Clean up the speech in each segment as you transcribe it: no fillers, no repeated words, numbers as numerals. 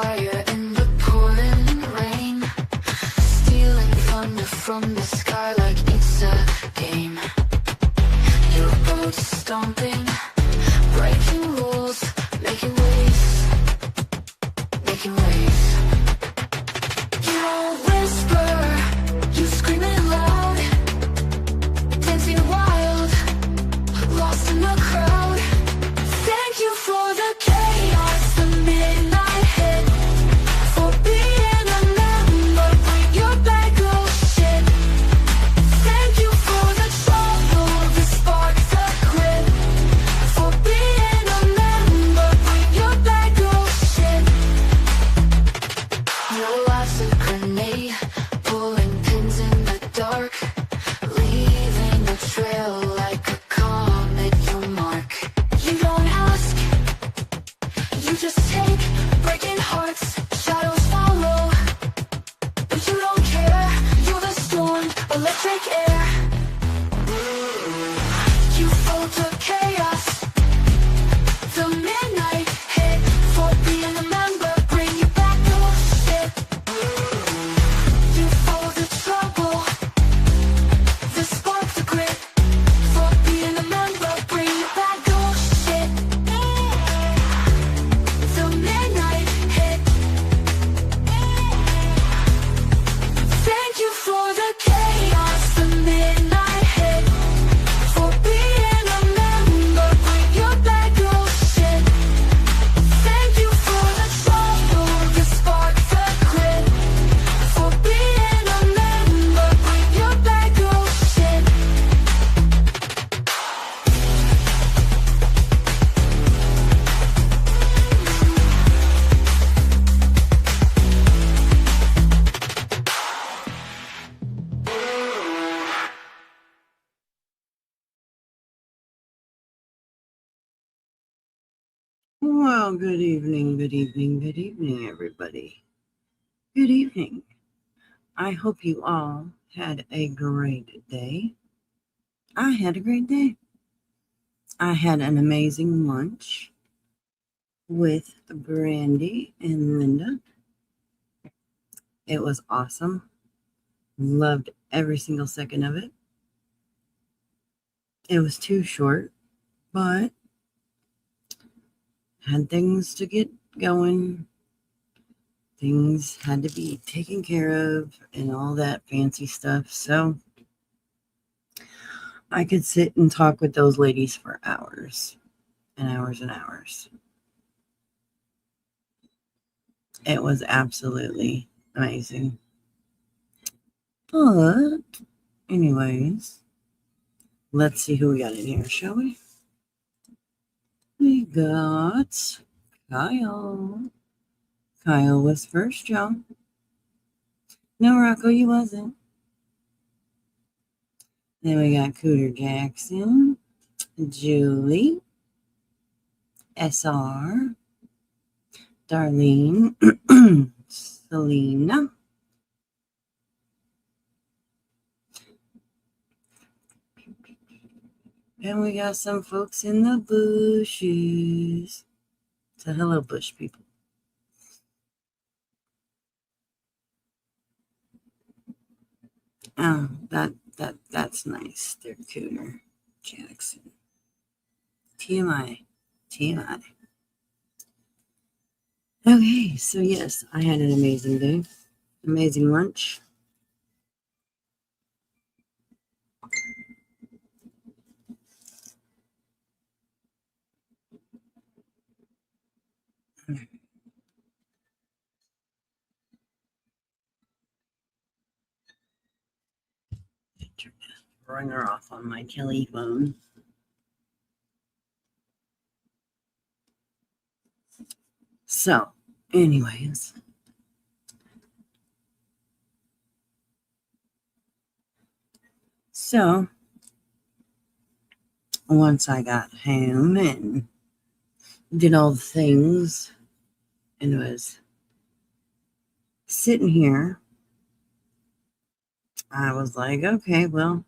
fire in the pouring rain, stealing thunder from the sky like it's a game. Your boat stomping, breaking rules, making waves, making waves. You don't whisper, you scream it loud, dancing wild, lost in the crowd. Thank you for the chaos, the midnight hit, for being a member, bring your bag of shit. Thank you for the trouble, the spark, the grit, for being a member, bring your bag of shit. Your life's a grenade, pulling pins in the dark, leaving a trail like a comet you mark. You don't ask, you just take, breaking hearts, shadows follow, but you don't care. You're the storm, electric air. You fought the chaos, the midnight hit, for being a member, bring you back your shit. You fought the trouble, the spark, the grit, for being a member, bring you back your shit. The midnight hit. Thank you for the chaos, the midnight hit, for being a member, bring your bag of shit. Thank you for the trouble, the spark, the grit, for being a member, bring your bag of shit. Well, good evening, everybody. Good evening. I hope you all had a great day. I had a great day. I had an amazing lunch with Brandy and Linda. It was awesome. Loved every single second of it. It was too short, but had things to get going. Things had to be taken care of and all that fancy stuff. So I could sit and talk with those ladies for hours and hours and hours. It was absolutely amazing. But anyways, let's see who we got in here, shall we? We got Kyle. Kyle was first, y'all. No, Rocco, you wasn't. Then we got Cooter Jackson, Julie, SR, Darlene, Selena, and we got some folks in the bushes. So hello, bush people. Oh, that's nice. They're Cooter Jackson. TMI. Okay, so yes, I had an amazing day. Amazing lunch. Ringer off on my Kelly phone. So, anyways. So, once I got home and did all the things and was sitting here, I was like, okay, well,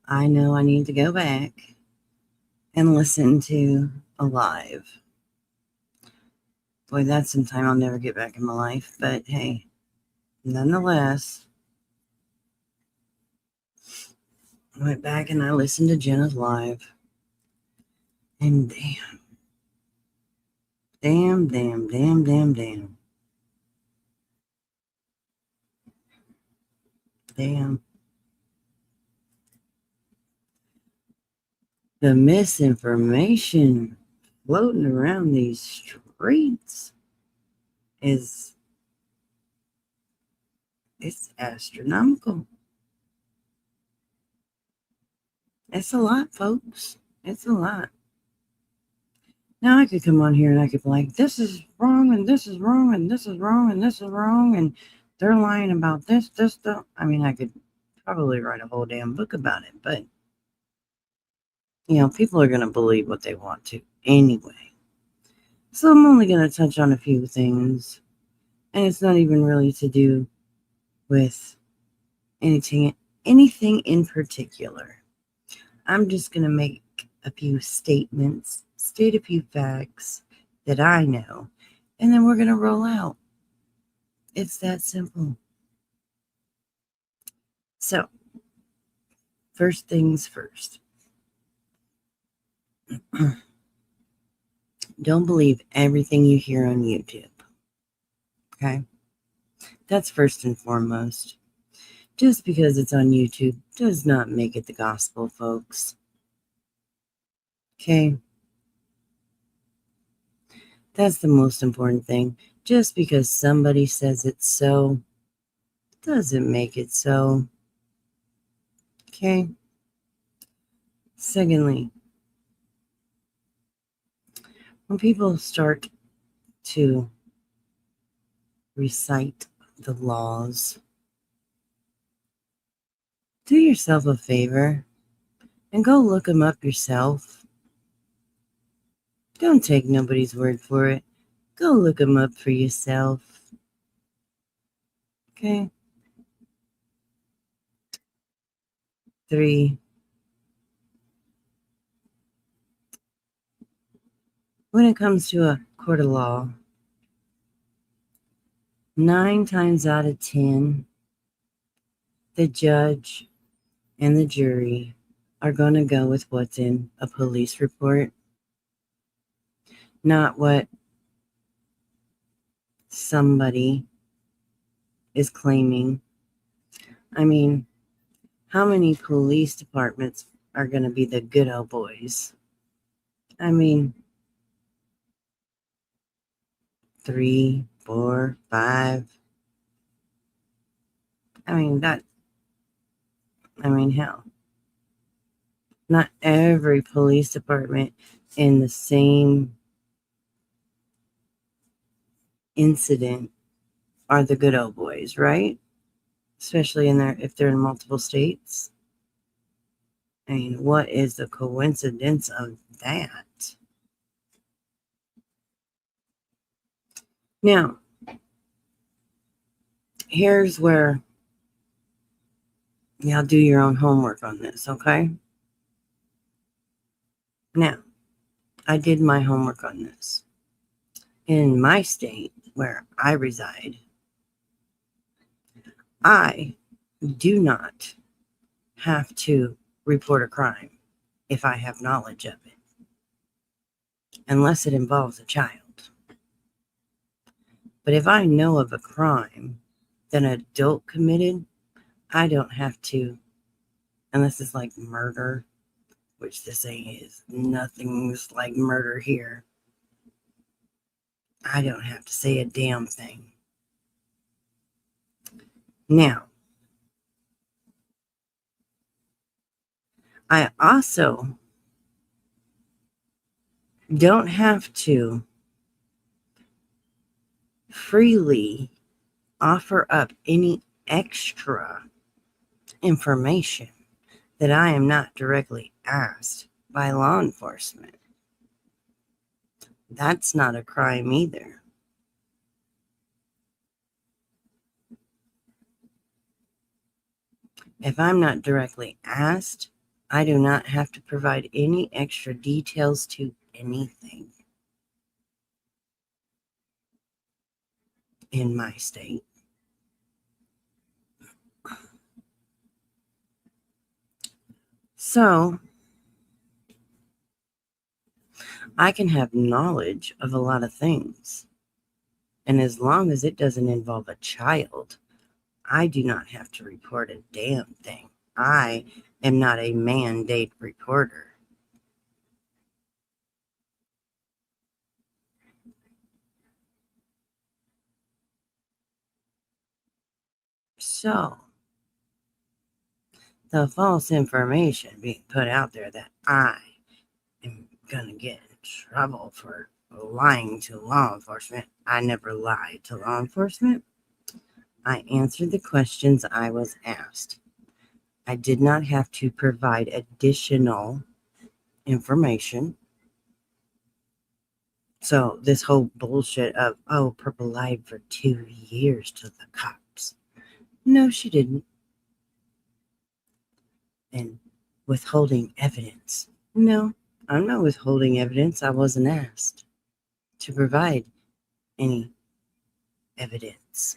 I know I need to go back and listen to a live Boy, that's some time I'll never get back in my life. But hey, nonetheless, I went back and I listened to Jenna's live. And damn. The misinformation floating around these streets it's astronomical. It's a lot, folks. It's a lot. Now I could come on here and I could be like, this is wrong, and this is wrong, and this is wrong, and this is wrong, and they're lying about this. I mean, I could probably write a whole damn book about it, but people are going to believe what they want to anyway. So I'm only going to touch on a few things, and it's not even really to do with anything in particular. I'm just going to make a few statements, state a few facts that I know, and then we're going to roll out. It's that simple. So, first things first. Don't believe everything you hear on YouTube. Okay? That's first and foremost. Just because it's on YouTube does not make it the gospel, folks. Okay? That's the most important thing. Just because somebody says it's so doesn't make it so. Okay? Secondly, when people start to recite the laws, do yourself a favor and go look them up yourself. Don't take nobody's word for it. Go look them up for yourself. Okay? 3, when it comes to a court of law, 9 times out of 10, the judge and the jury are going to go with what's in a police report, not what somebody is claiming. I mean, how many police departments are going to be the good old boys? I mean, 3, 4, 5. Hell. Not every police department in the same incident are the good old boys, right? Especially if they're in multiple states. I mean, what is the coincidence of that? Now, here's where y'all do your own homework on this, okay? Now, I did my homework on this. In my state where I reside, I do not have to report a crime if I have knowledge of it, unless it involves a child. But if I know of a crime that an adult committed, I don't have to, unless it's like murder, which this ain't is. Nothing's like murder here. I don't have to say a damn thing. Now, I also don't have to freely offer up any extra information that I am not directly asked by law enforcement. That's not a crime either. If I'm not directly asked, I do not have to provide any extra details to anything. in my state. So I can have knowledge of a lot of things. And as long as it doesn't involve a child, I do not have to report a damn thing. I am not a mandate reporter. So, the false information being put out there that I am going to get in trouble for lying to law enforcement, I never lied to law enforcement. I answered the questions I was asked. I did not have to provide additional information. So this whole bullshit of, oh, Purple lied for 2 years to the cops. No, she didn't. And withholding evidence. No, I'm not withholding evidence. I wasn't asked to provide any evidence.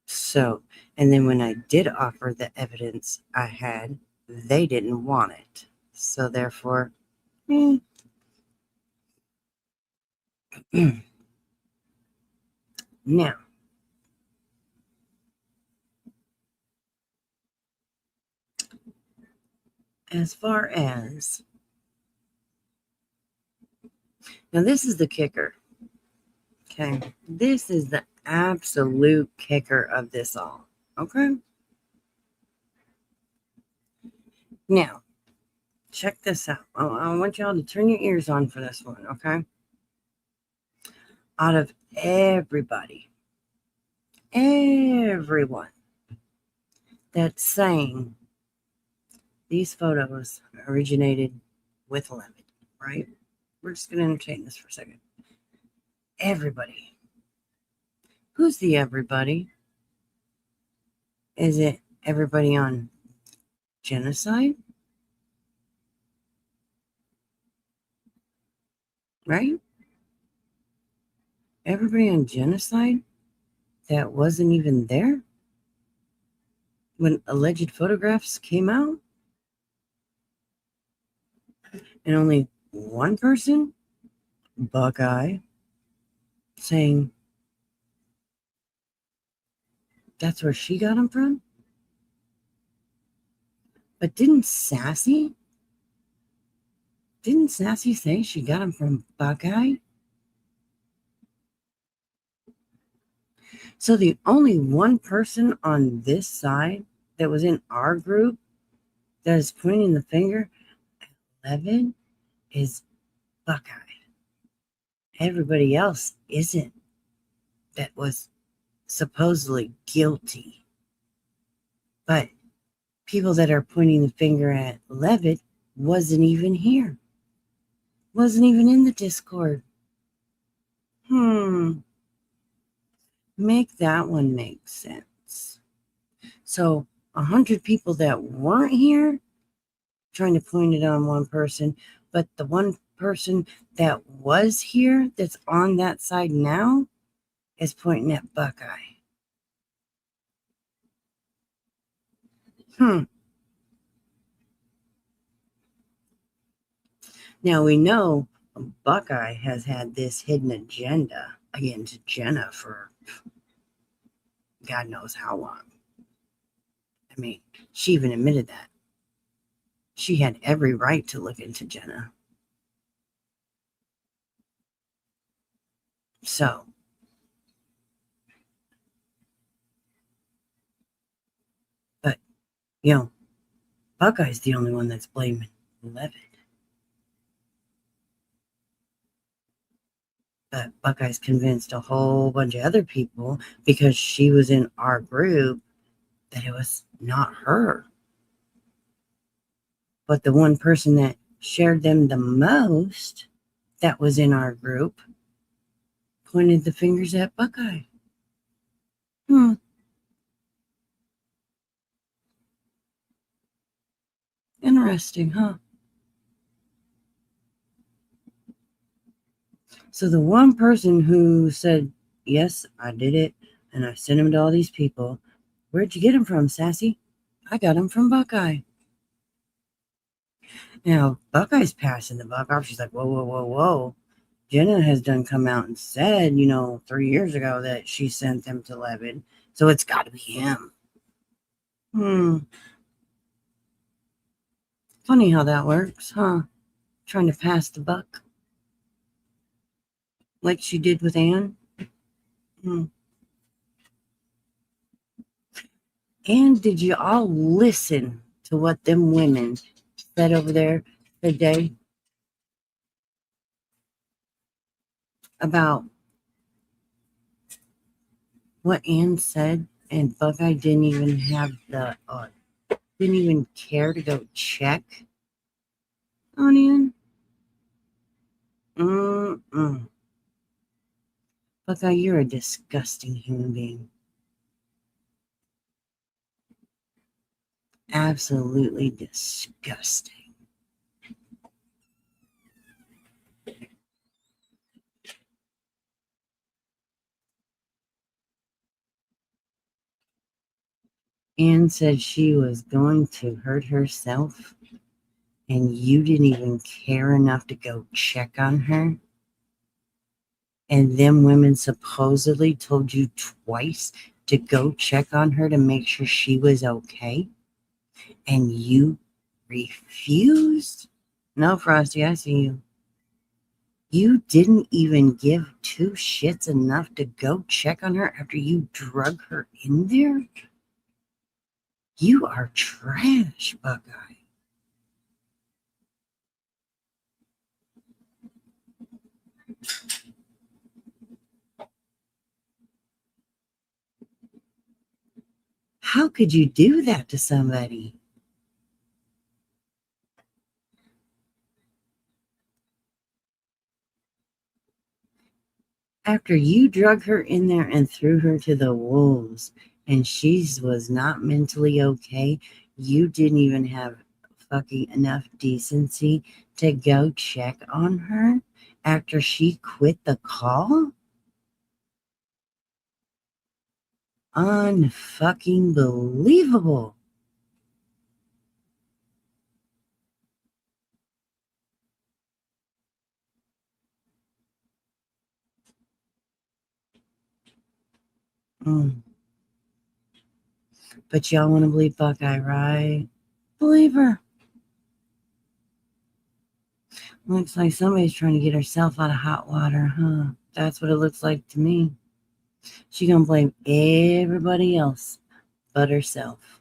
So, and then when I did offer the evidence I had, they didn't want it. So therefore, now, as far as, now this is the kicker. Okay. This is the absolute kicker of this all. Okay. Now, check this out. I want y'all to turn your ears on for this one. Okay. Out of everyone that's saying these photos originated with Levitt, right? We're just going to entertain this for a second. Everybody. Who's the everybody? Is it everybody on genocide? Right? Everybody on genocide that wasn't even there when alleged photographs came out? And only one person, Buckeye, saying that's where she got them from? But didn't Sassy say she got them from Buckeye? So the only one person on this side that was in our group that is pointing the finger at 11 is Buckeye. Everybody else isn't, that was supposedly guilty. But people that are pointing the finger at Levitt wasn't even here. Wasn't even in the Discord. Make that one make sense. So 100 people that weren't here trying to point it on one person, but the one person that was here that's on that side now is pointing at Buckeye. Now we know Buckeye has had this hidden agenda against Jenna for God knows how long. I mean, she even admitted that. She had every right to look into Jenna. So, but, Buckeye's the only one that's blaming Levitt. But Buckeye's convinced a whole bunch of other people because she was in our group that it was not her. But the one person that shared them the most that was in our group pointed the fingers at Buckeye. Interesting, huh? So the one person who said, yes, I did it, and I sent him to all these people, where'd you get him from, Sassy? I got him from Buckeye. Now, Buckeye's passing the buck off. She's like, whoa, whoa, whoa, whoa. Jenna has done come out and said, 3 years ago that she sent them to Levin. So it's got to be him. Funny how that works, huh? Trying to pass the buck like she did with Anne. And did you all listen to what them women said over there today about what Anne said? And Buckeye didn't even have didn't even care to go check on Anne. Buckeye, you're a disgusting human being. Absolutely disgusting. Anne said she was going to hurt herself, and you didn't even care enough to go check on her. And them women supposedly told you twice to go check on her to make sure she was okay. And you refused? No, Frosty, I see you. You didn't even give two shits enough to go check on her after you drug her in there? You are trash, Buckeye. How could you do that to somebody? After you drug her in there and threw her to the wolves and she was not mentally okay, you didn't even have fucking enough decency to go check on her after she quit the call? Unfucking believable. But y'all want to believe Buckeye, right? Believe her. Looks like somebody's trying to get herself out of hot water, huh? That's what it looks like to me. She gonna blame everybody else but herself.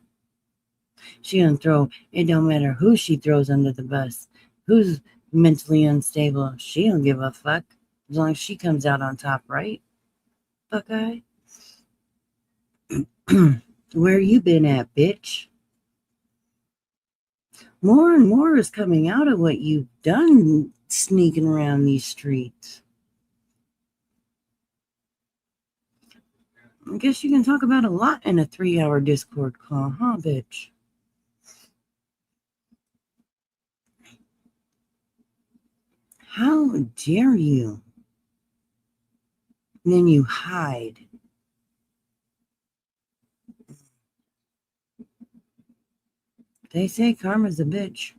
She gonna throw, it don't matter who she throws under the bus, who's mentally unstable. She don't give a fuck as long as she comes out on top, right, Buckeye? Where you been at, bitch? More and more is coming out of what you've done sneaking around these streets. I guess you can talk about a lot in a 3-hour Discord call, huh, bitch? How dare you? And then you hide. They say karma's a bitch.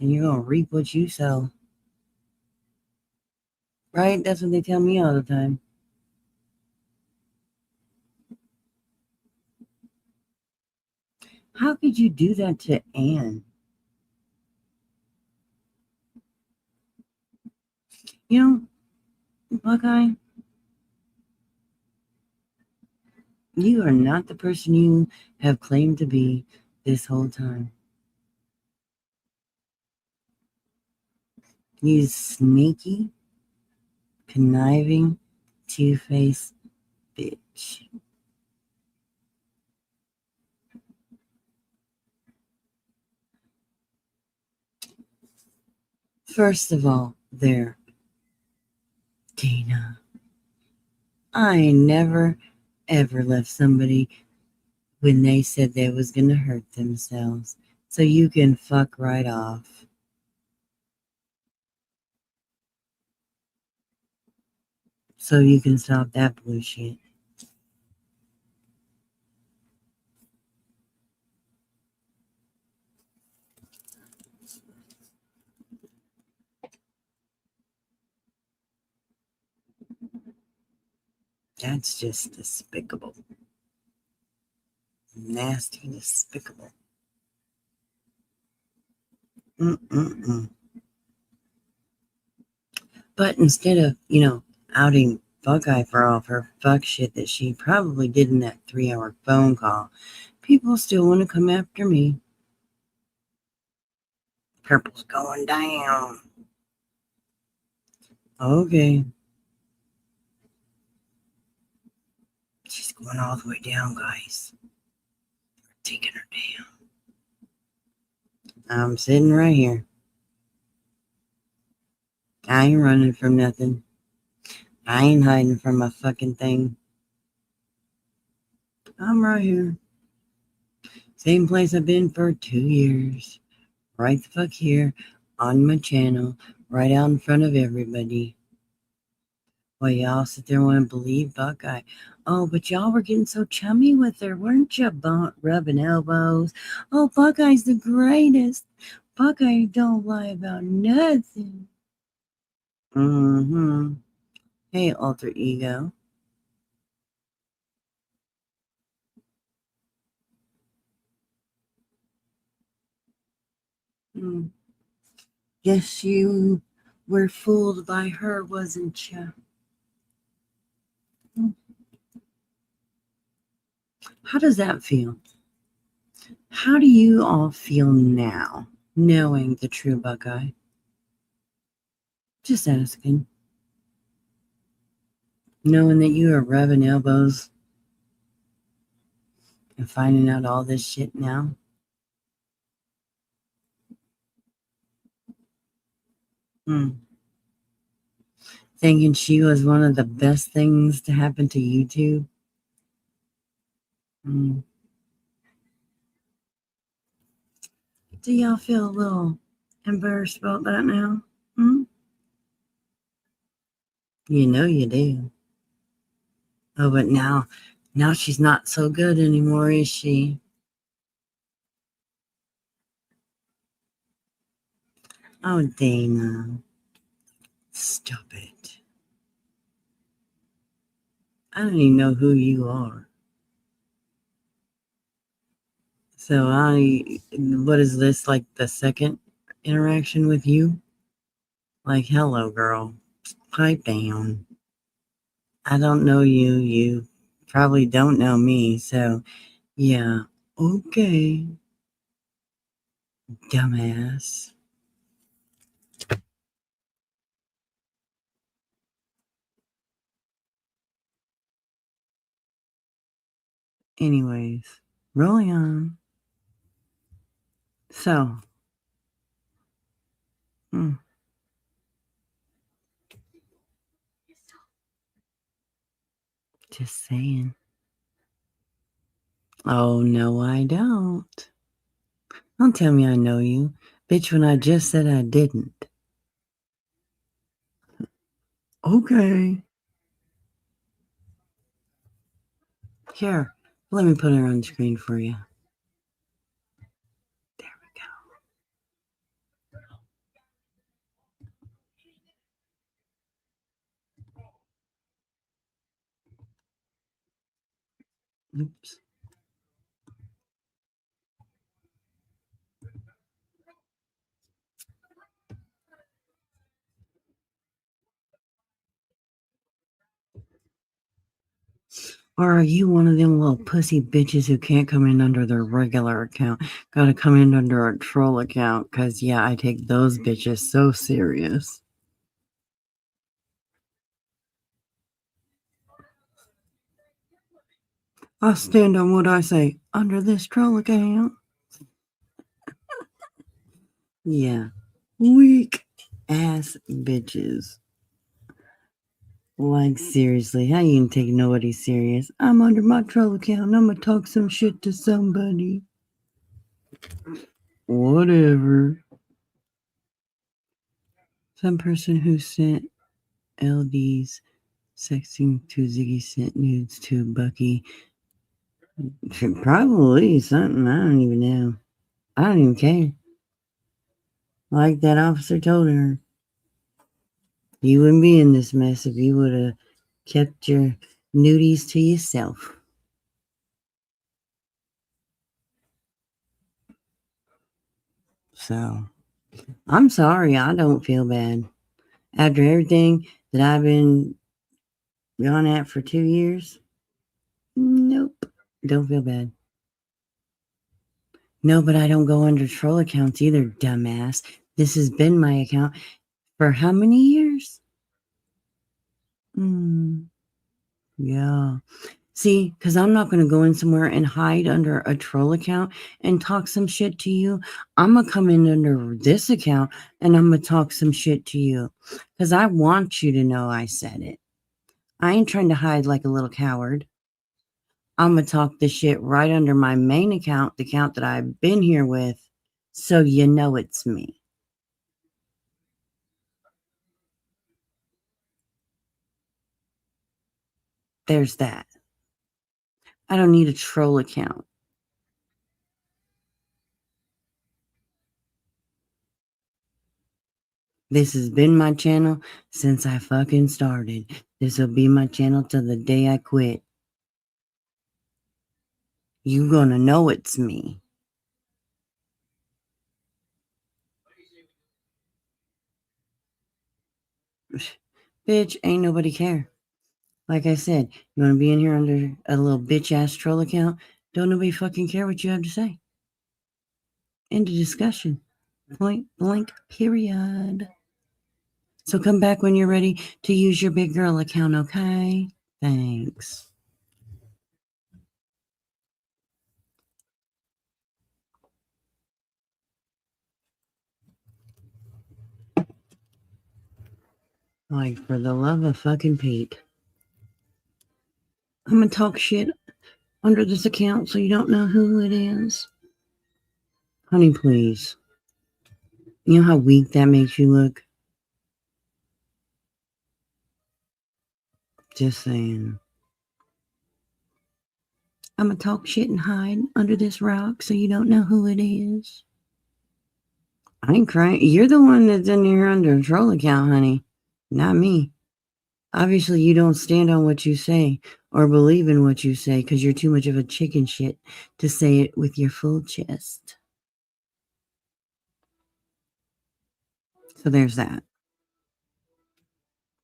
And you're going to reap what you sow. Right? That's what they tell me all the time. How could you do that to Anne? Buckeye, you are not the person you have claimed to be this whole time. You sneaky, conniving, two-faced bitch. First of all, there, Dana, I never, ever left somebody when they said they was going to hurt themselves. So you can fuck right off. so you can stop that bullshit. That's just despicable. Nasty, despicable. Mm-mm-mm. But instead of, outing Buckeye for all of her fuck shit that she probably did in that 3-hour phone call, people still want to come after me. Purple's going down. Okay. She's going all the way down, guys. We're taking her down. I'm sitting right here. I ain't running from nothing. I ain't hiding from a fucking thing. I'm right here. Same place I've been for 2 years. Right the fuck here on my channel, right out in front of everybody. Well, y'all sit there and want to believe Buckeye. Oh, but y'all were getting so chummy with her, weren't you? Rubbing elbows. Oh, Buckeye's the greatest. Buckeye don't lie about nothing. Mm-hmm. Hey, alter ego. Mm. Guess you were fooled by her, wasn't you? How does that feel? How do you all feel now, knowing the true Buckeye? Just asking. Knowing that you are rubbing elbows and finding out all this shit now. Hmm. Thinking she was one of the best things to happen to YouTube. Hmm. Do y'all feel a little embarrassed about that now? Hmm? You know you do. Oh, but now she's not so good anymore, is she? Oh, Dana. Stop it. I don't even know who you are. So what is this, like the second interaction with you? Like, hello, girl. Pipe down. I don't know you. You probably don't know me. So, yeah. Okay. Dumbass. Anyways, rolling on. So, hmm, just saying. Oh, no, I don't. Don't tell me I know you. Bitch, when I just said I didn't. Okay. Here, let me put her on screen for you. There we go. Oops. Or are you one of them little pussy bitches who can't come in under their regular account? Gotta come in under a troll account, because, yeah, I take those bitches so serious. I stand on what I say under this troll account. Yeah. Weak ass bitches. Like, seriously, how you can take nobody serious? I'm under my troll account and I'm gonna talk some shit to somebody. Whatever. Some person who sent LDs Sexting to Ziggy sent nudes to Bucky. Probably something. I don't even know. I don't even care. Like that officer told her, you wouldn't be in this mess if you would have kept your nudies to yourself. So, I'm sorry. I don't feel bad. After everything that I've been gone at for 2 years, nope. Don't feel bad. No, but I don't go under troll accounts either, dumbass. This has been my account for how many years? Yeah. See, because I'm not going to go in somewhere and hide under a troll account and talk some shit to you. I'm going to come in under this account and I'm going to talk some shit to you because I want you to know I said it. I ain't trying to hide like a little coward. I'm going to talk this shit right under my main account, the account that I've been here with, so you know it's me. There's that. I don't need a troll account. This has been my channel since I fucking started. This will be my channel till the day I quit. You gonna know it's me. Bitch, ain't nobody care. Like I said, you wanna be in here under a little bitch ass troll account? Don't nobody fucking care what you have to say. End of discussion. Point blank, period. So come back when you're ready to use your big girl account, okay? Thanks. Like, for the love of fucking Pete. I'm gonna talk shit under this account so you don't know who it is. Honey, please. You know how weak that makes you look? Just saying. I'm gonna talk shit and hide under this rock so you don't know who it is. I ain't crying. You're the one that's in here under a troll account, honey. Not me. Obviously, you don't stand on what you say or believe in what you say because you're too much of a chicken shit to say it with your full chest. So there's that.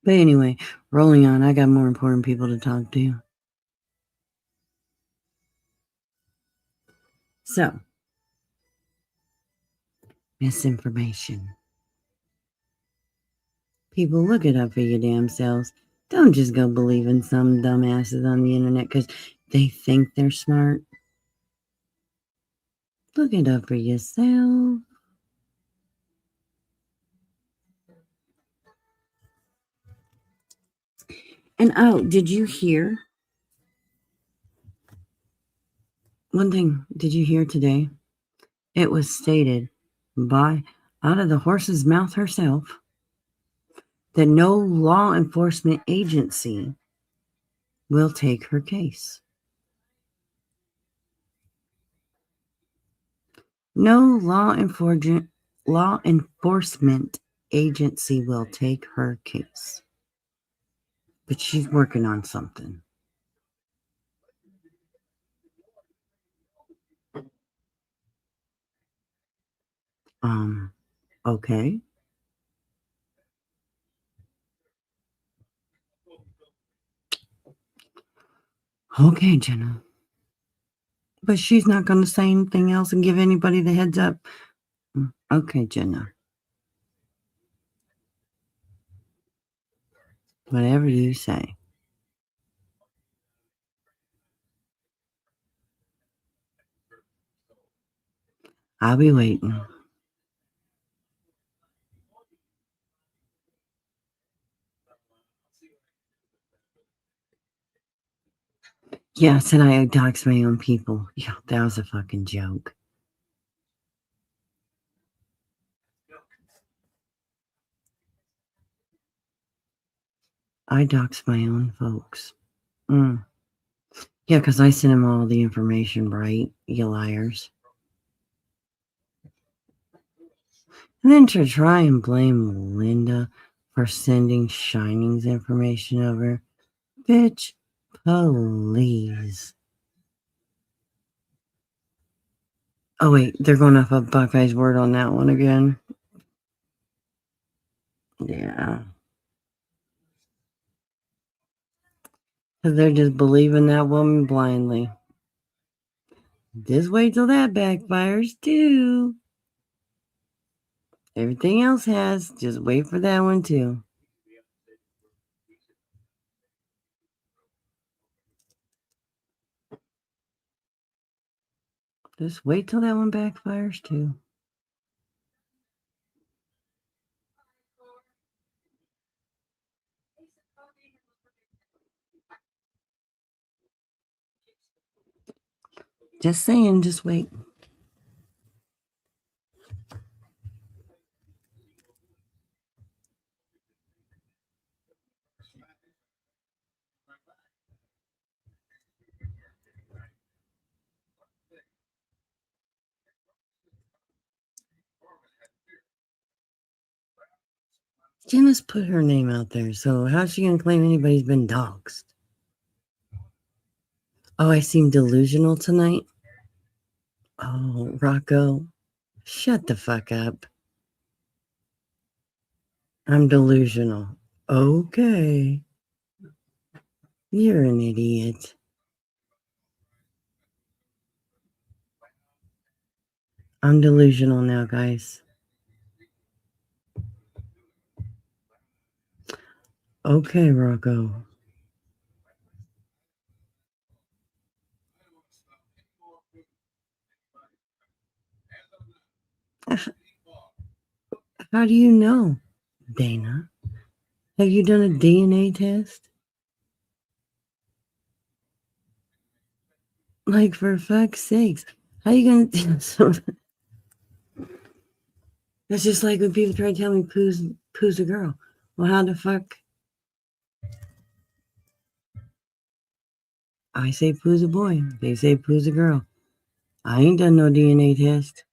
But anyway, rolling on. I got more important people to talk to. So, misinformation. People, look it up for your damn selves. Don't just go believe in some dumbasses on the internet because they think they're smart. Look it up for yourself. And oh, did you hear? One thing, did you hear today? It was stated by out of the horse's mouth herself that no law enforcement agency will take her case. No law enforcement agency will take her case. But she's working on something. Okay. Okay, Jenna. But she's not going to say anything else and give anybody the heads up. Okay, Jenna. Whatever you say. I'll be waiting. Yeah, I said I doxed my own people. Yeah, that was a fucking joke. I dox my own folks. Yeah, because I sent them all the information, right? You liars. And then to try and blame Linda for sending Shining's information over. Bitch, please. Oh, wait, they're going off of Buckeye's word on that one again. Yeah. Because they're just believing that woman blindly. Just wait till that backfires, too. Everything else has. Just wait for that one, too. Just wait till that one backfires, too. Just saying, just wait. Janice put her name out there, so how's she going to claim anybody's been doxxed? Oh, I seem delusional tonight? Oh, Rocco, shut the fuck up. I'm delusional. Okay. You're an idiot. I'm delusional now, guys. Okay, Rocco. How do you know, Dana? Have you done a DNA test? Like, for fuck's sakes. How you gonna... That's just like when people try to tell me Pooh's a girl. Well, how the fuck? I say Pooh's a boy. They say Pooh's a girl. I ain't done no DNA test.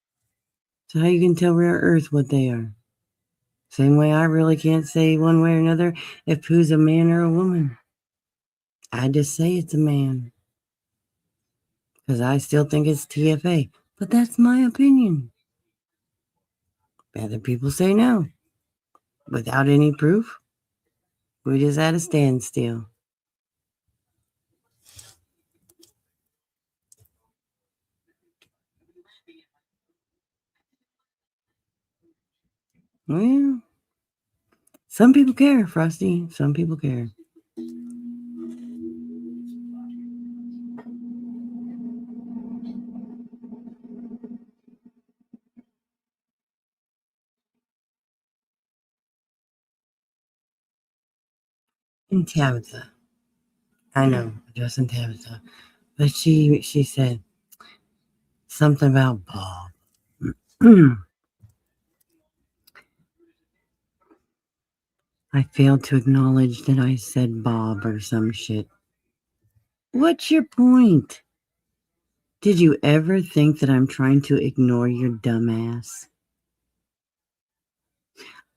So how you can tell rare earth what they are? Same way I really can't say one way or another if Pooh's a man or a woman. I just say it's a man. Because I still think it's TFA. But that's my opinion. Other people say no. Without any proof, we're just at a standstill. Well, some people care, Frosty. Some people care. And Tabitha. I know, just in Tabitha. But she said something about Bob. I failed to acknowledge that I said Bob or some shit. What's your point? Did you ever think that I'm trying to ignore your dumbass?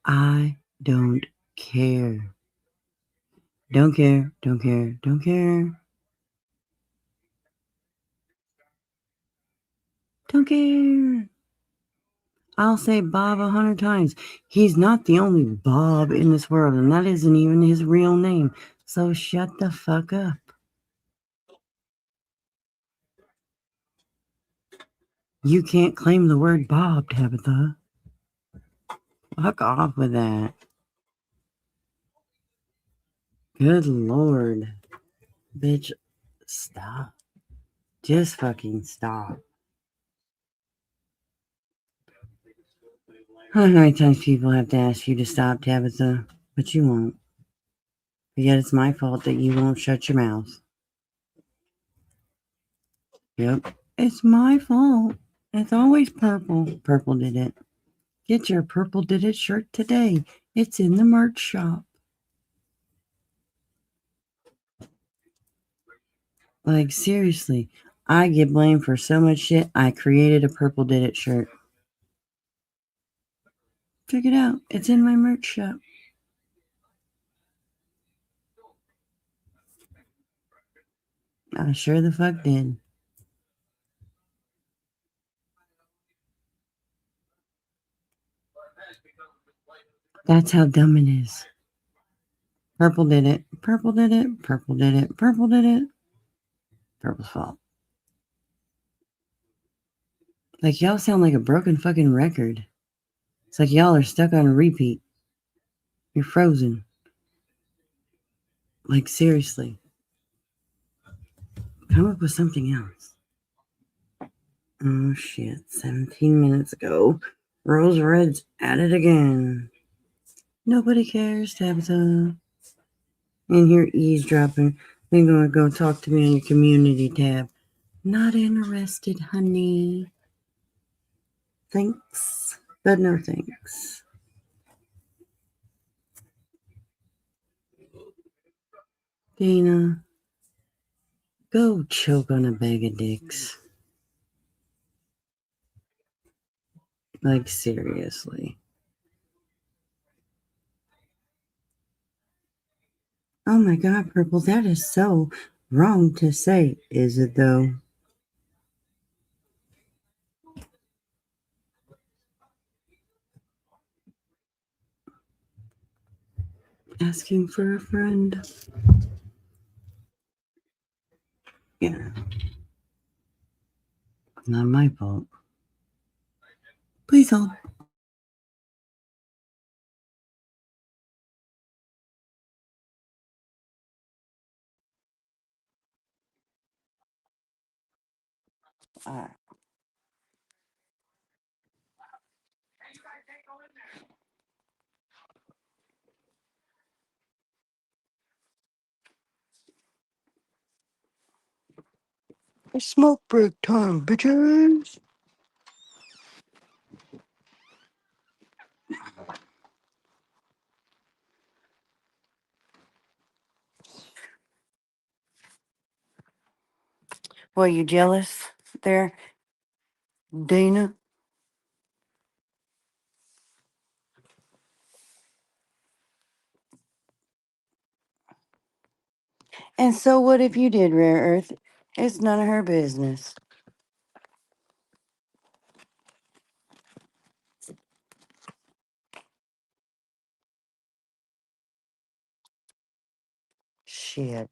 I don't care. Don't care, don't care, don't care. Don't care. I'll say Bob 100 times. He's not the only Bob in this world, and that isn't even his real name. So shut the fuck up. You can't claim the word Bob, Tabitha. Fuck off with that. Good Lord. Bitch, stop. Just fucking stop. How many times people have to ask you to stop, Tabitha? But you won't. But yet it's my fault that you won't shut your mouth. Yep. It's my fault. It's always purple. Purple did it. Get your purple did it shirt today. It's in the merch shop. Like, seriously, I get blamed for so much shit. I created a Purple Did It shirt. Check it out. It's in my merch shop. I sure the fuck did. That's how dumb it is. Purple did it. Purple did it. Purple did it. Purple did it. Purple's fault. Like, y'all sound like a broken fucking record. It's like y'all are stuck on a repeat. You're frozen. Like, seriously. Come up with something else. Oh shit. 17 minutes ago. Rose Red's at it again. Nobody cares, Tabitha. In here eavesdropping. Then gonna go talk to me on your community tab. Not interested, honey. Thanks, but no thanks. Dana, go choke on a bag of dicks. Like, seriously. Oh my god, Purple, that is so wrong to say, is it though? Asking for a friend. Yeah. Not my fault. Please hold. Alright. It's smoke break time, bitches. Well, you jealous there, Dana? And so what if you did, Rare Earth? It's none of her business. Shit.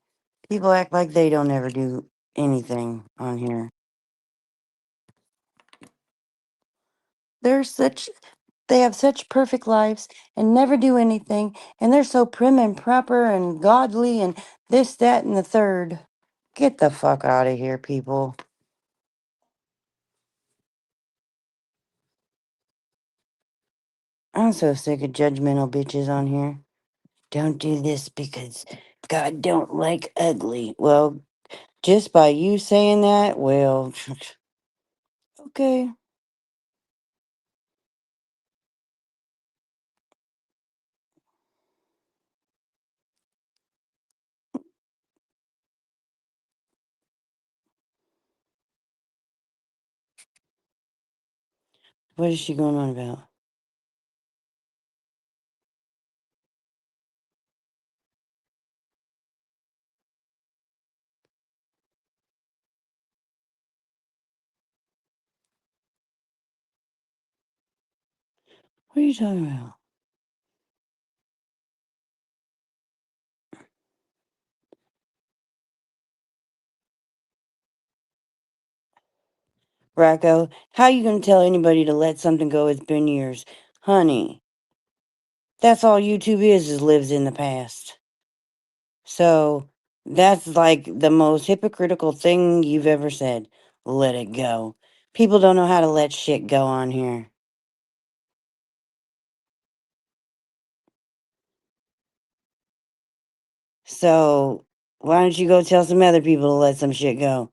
People act like they don't ever do anything on here. They're such they have such perfect lives and never do anything, and they're so prim and proper and godly and this, that, and the third. Get the fuck out of here, people. I'm so sick of judgmental bitches on here. Don't do this because God don't like ugly. Well, just by you saying that, well, okay. What is she going on about? What are you talking about? Rocco, how you gonna tell anybody to let something go? It's been years. Honey, that's all YouTube is lives in the past. So that's like the most hypocritical thing you've ever said. Let it go. People don't know how to let shit go on here. So why don't you go tell some other people to let some shit go?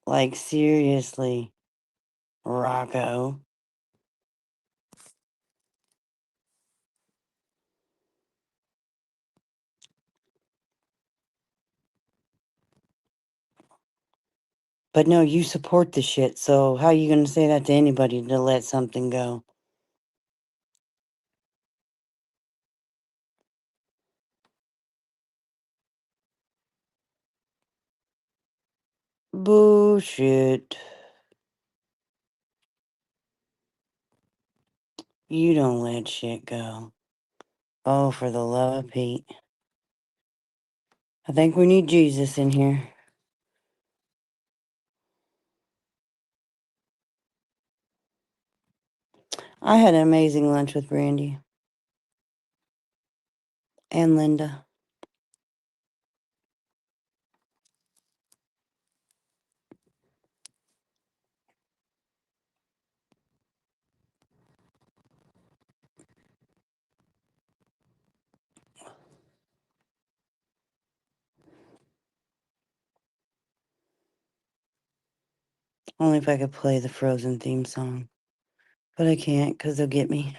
Like, seriously. Rocco. But no, you support the shit, so how are you gonna say that to anybody to let something go? Bullshit. You don't let shit go. Oh, for the love of Pete. I think we need Jesus in here. I had an amazing lunch with Brandy and Linda. Only if I could play the Frozen theme song. But I can't because they'll get me.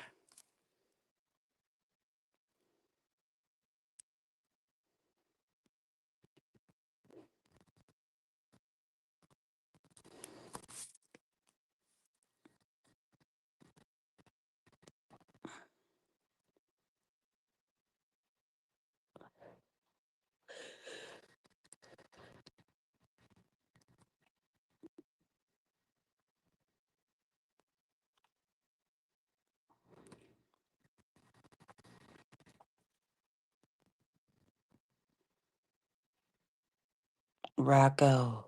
Rocco.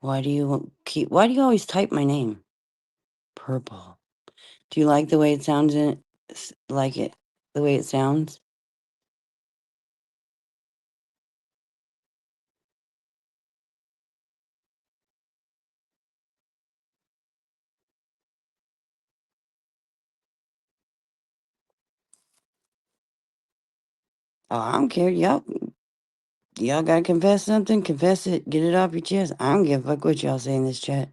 Why do you always type my name? Purple. Do you like the way it sounds the way it sounds? Oh, I don't care. Y'all gotta confess something, confess it, get it off your chest. I don't give a fuck what y'all say in this chat.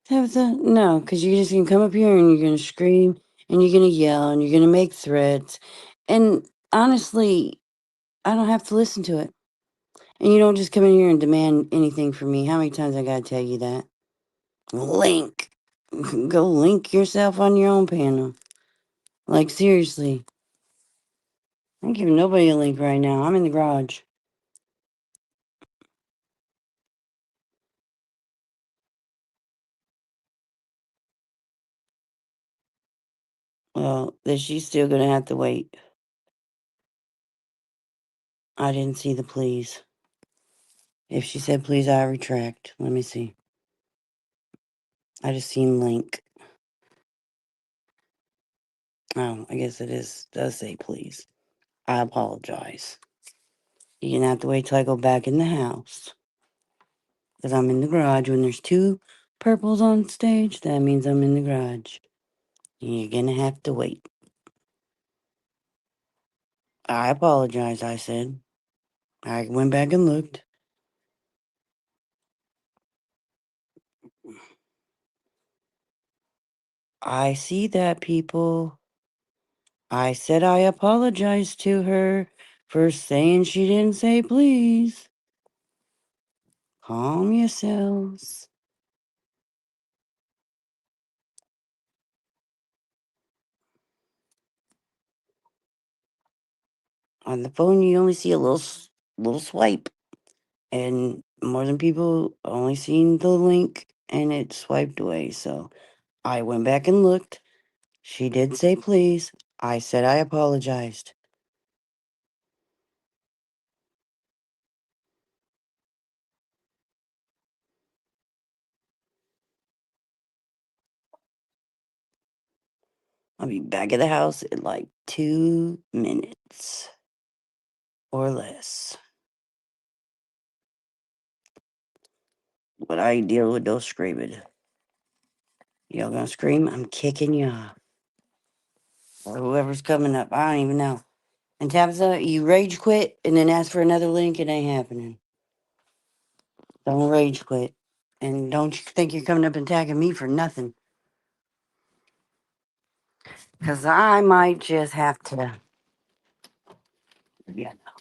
Tabitha, no, because you're just gonna come up here and you're gonna scream and you're gonna yell and you're gonna make threats. And honestly, I don't have to listen to it. And you don't just come in here and demand anything from me. How many times I gotta tell you that? Link. Go link yourself on your own panel. Like, seriously. I'm giving nobody a link right now. I'm in the garage. Well, then she's still gonna have to wait. I didn't see the please. If she said please, I retract. Let me see. I just seen link. Oh, I guess does say please. I apologize. You're gonna have to wait till I go back in the house. Because I'm in the garage. When there's two purples on stage, that means I'm in the garage. You're gonna have to wait. I apologize, I said. I went back and looked. I see that, people. I said I apologized to her for saying she didn't say please. Calm yourselves. On the phone, you only see a little swipe, and more than people only seen the link, and it swiped away. So I went back and looked. She did say please. I said I apologized. I'll be back at the house in like 2 minutes or less. But I deal with those screaming. Y'all gonna scream? I'm kicking you off. Or whoever's coming up. I don't even know. And Tabitha, you rage quit and then ask for another link. It ain't happening. Don't rage quit. And don't you think you're coming up and attacking me for nothing. Because I might just have to. Yeah, no.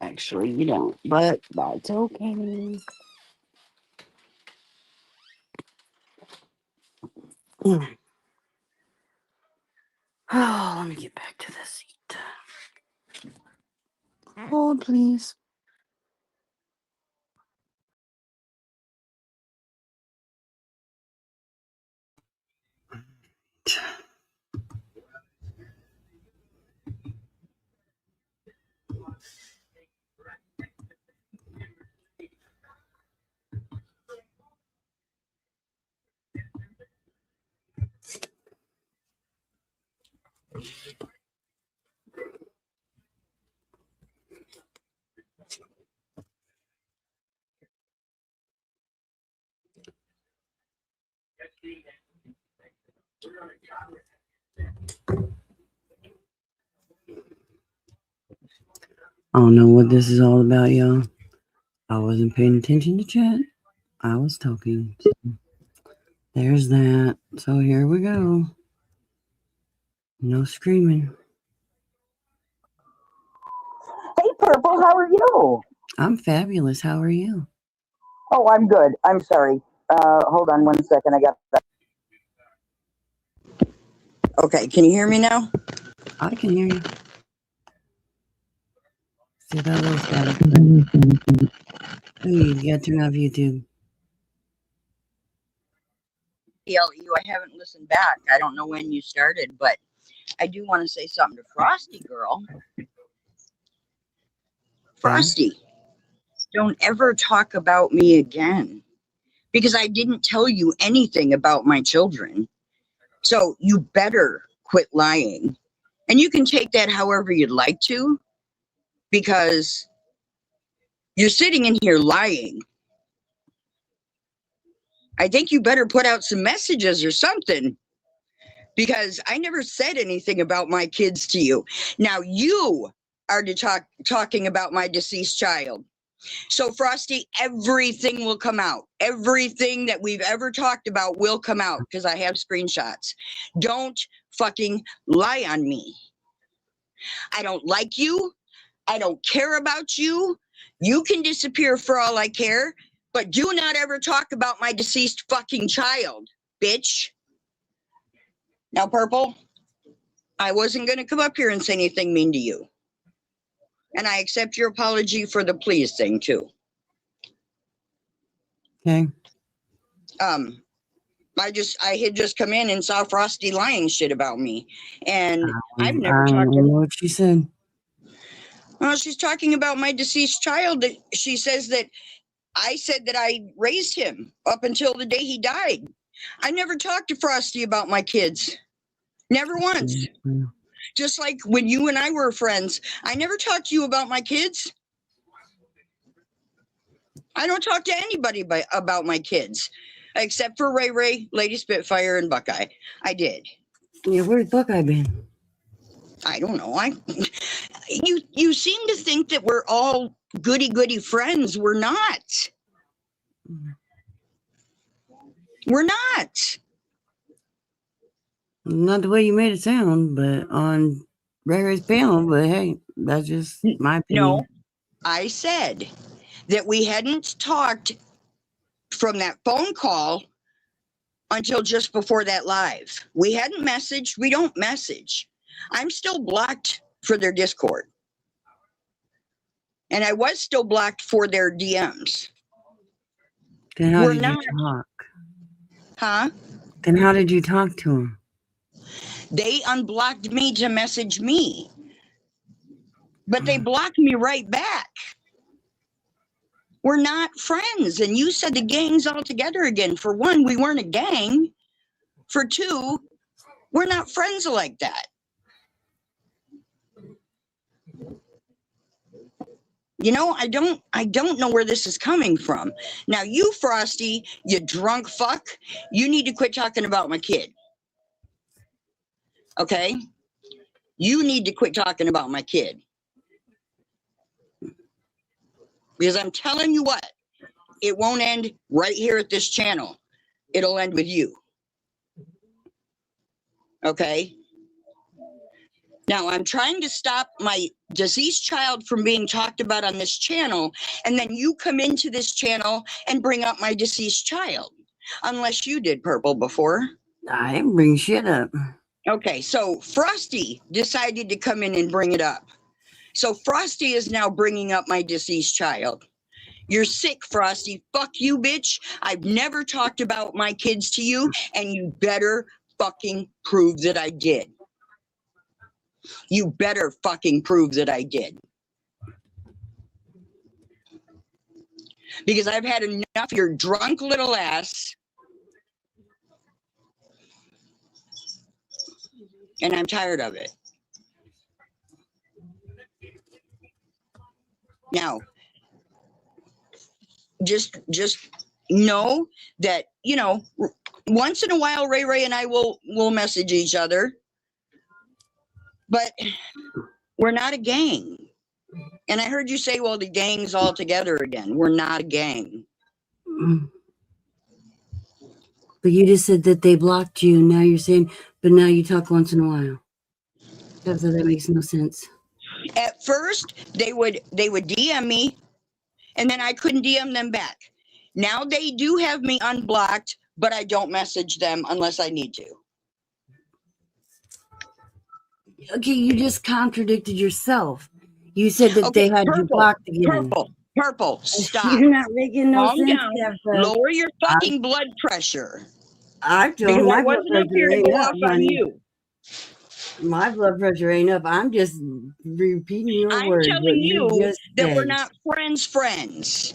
Actually, you don't. But that's okay. Oh, let me get back to the seat. Hold, please. I don't know what this is all about, y'all. I wasn't paying attention to chat. I was talking. So there's that. So here we go. No screaming. Hey, Purple, how are you? I'm fabulous. How are you? Oh, I'm good. I'm sorry. Hold on 1 second. I got that. Okay, can you hear me now? I can hear you. See that little static. Who you got turned off YouTube? You, I haven't listened back. I don't know when you started, but I do want to say something to Frosty girl. Frosty, don't ever talk about me again because I didn't tell you anything about my children. So you better quit lying. And you can take that however you'd like to because you're sitting in here lying. I think you better put out some messages or something because I never said anything about my kids to you. Now you are talking about my deceased child. So Frosty, everything will come out. Everything that we've ever talked about will come out because I have screenshots. Don't fucking lie on me. I don't like you. I don't care about you. You can disappear for all I care, but do not ever talk about my deceased fucking child, bitch. Now, Purple, I wasn't going to come up here and say anything mean to you. And I accept your apology for the please thing, too. Okay. I had just come in and saw Frosty lying shit about me. And I've I never don't talked know to what she said. Well, she's talking about my deceased child. She says that I said that I raised him up until the day he died. I never talked to Frosty about my kids. Never once. Just like when you and I were friends, I never talked to you about my kids. I don't talk to anybody about my kids, except for Ray Ray, Lady Spitfire, and Buckeye. I did. Yeah, where's Buckeye been? I don't know. You seem to think that we're all goody friends. We're not. We're not. Not the way you made it sound, but on Ray Ray's panel. But hey, that's just my opinion. No, I said that we hadn't talked from that phone call until just before that live. We hadn't messaged. We don't message. I'm still blocked for their Discord. And I was still blocked for their DMs. Then how We're did not. you talk? Huh? Then how did you talk to him? They unblocked me to message me. But they blocked me right back. We're not friends. And you said the gang's all together again. For one, we weren't a gang. For two, we're not friends like that. You know, I don't know where this is coming from. Now, you, Frosty, you drunk fuck, you need to quit talking about my kid. Okay? You need to quit talking about my kid. Because I'm telling you what, it won't end right here at this channel. It'll end with you. Okay? Now, I'm trying to stop my deceased child from being talked about on this channel, and then you come into this channel and bring up my deceased child. Unless you did, Purple, before. I didn't bring shit up. Okay, so Frosty decided to come in and bring it up. So Frosty is now bringing up my deceased child. You're sick, Frosty. Fuck you, bitch. I've never talked about my kids to you, and you better fucking prove that I did. You better fucking prove that I did. Because I've had enough of your drunk little ass. And I'm tired of it. Now, just know that, you know, once in a while Ray and I will message each other. But we're not a gang. And I heard you say, well, the gang's all together again. We're not a gang. But you just said that they blocked you. Now you're saying, but now you talk once in a while. That makes no sense. At first, they would DM me, and then I couldn't DM them back. Now they do have me unblocked, but I don't message them unless I need to. Okay, you just contradicted yourself. You said that they had you blocked again. Purple, stop. You're not making no Calm sense. down. Lower your fucking blood pressure. I don't. Because My I blood wasn't up pressure here to ain't go up, off on honey. you. My blood pressure ain't up. I'm just repeating your I'm words. telling you that we're said. not friends.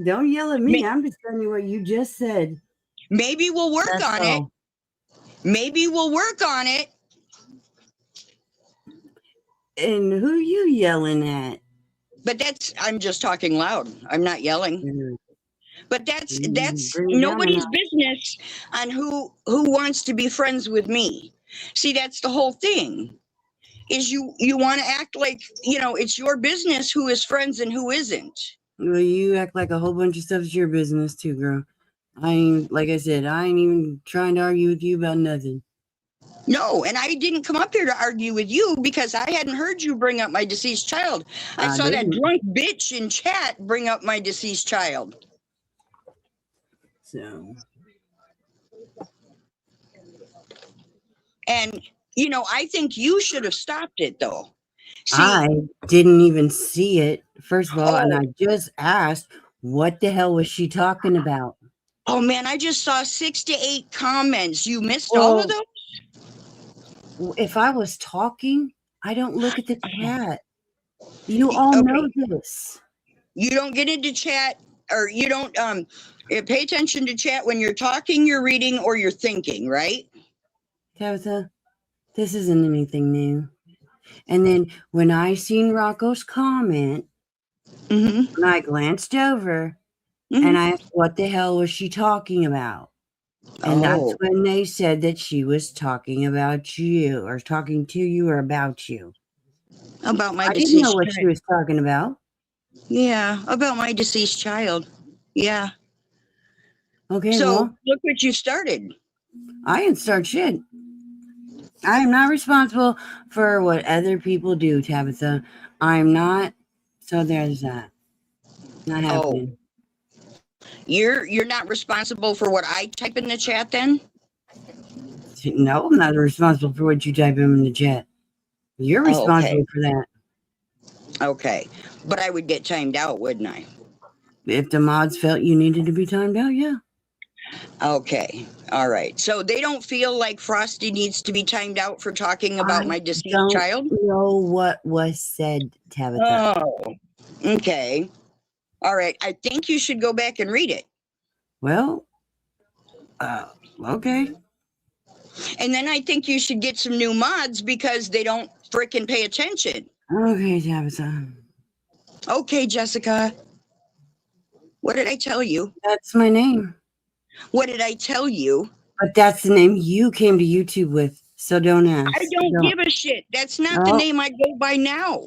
Don't yell at me. I'm just telling you what you just said. Maybe we'll work on it. Maybe we'll work on it. And who you yelling at? But I'm just talking loud. I'm not yelling. But that's nobody's business on who wants to be friends with me. See, that's the whole thing. Is you want to act like, you know, it's your business who is friends and who isn't. Well, you act like a whole bunch of stuff's your business too, girl. Like I said, I ain't even trying to argue with you about nothing. No, and I didn't come up here to argue with you because I hadn't heard you bring up my deceased child. I saw that drunk bitch in chat bring up my deceased child. So. And, you know, I think you should have stopped it, though. See, I didn't even see it, first of all, and I just asked, what the hell was she talking about? Oh, man, I just saw 6 to 8 comments. You missed all of those? If I was talking, I don't look at the chat. You all know this. You don't get into chat, or you don't pay attention to chat when you're talking, you're reading, or you're thinking, right? Tabitha, this isn't anything new. And then when I seen Rocco's comment, and I glanced over and I asked, what the hell was she talking about? And that's when they said that she was talking about you, or talking to you, or about you. About my deceased child. I didn't know what she was talking about. Yeah, about my deceased child. Yeah. Okay, so well, look what you started. I didn't start shit. I am not responsible for what other people do, Tabitha. I'm not. So there's that. Not happening. You're not responsible for what I type in the chat then? No, I'm not responsible for what you type in the chat. You're responsible for that. Okay. But I would get timed out, wouldn't I? If the mods felt you needed to be timed out, yeah. Okay. All right. So they don't feel like Frosty needs to be timed out for talking about my deceased child? I don't know what was said, Tabitha. Oh, okay. All right. I think you should go back and read it. Well, okay. And then I think you should get some new mods because they don't frickin' pay attention. Okay, Tabitha. Okay, Jessica. What did I tell you? That's my name. What did I tell you? But that's the name you came to YouTube with, so don't ask. I don't give a shit. That's not the name I go by now.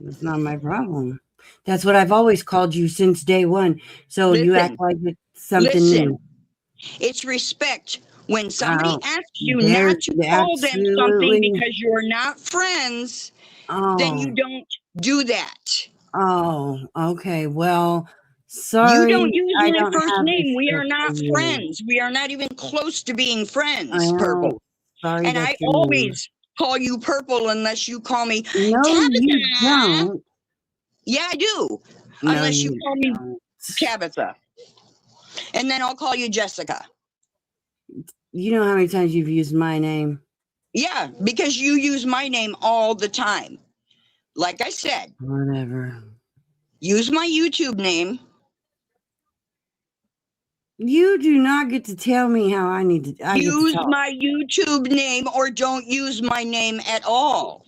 It's not my problem. That's what I've always called you since day one. So you act Listen, like it's something listen. new. It's respect. When somebody Oh, asks you there's not to call them something absolutely. because you're not friends, then you Oh, don't do that. oh, okay. Well, You sorry, don't use I my don't first have name. We are respect for not you. friends. We are not even close to being friends, Well, Purple. sorry And that I you're new. always call you Purple unless you call me No, you Tabitha. don't. Yeah, I do. No, Unless you you call me don't. Tabitha. And then I'll call you Jessica. You know how many times you've used my name? Yeah, because you use my name all the time. Like I said, Whatever. use my YouTube name. You do not get to tell me how I get to Use talk. my YouTube name or don't use my name at all.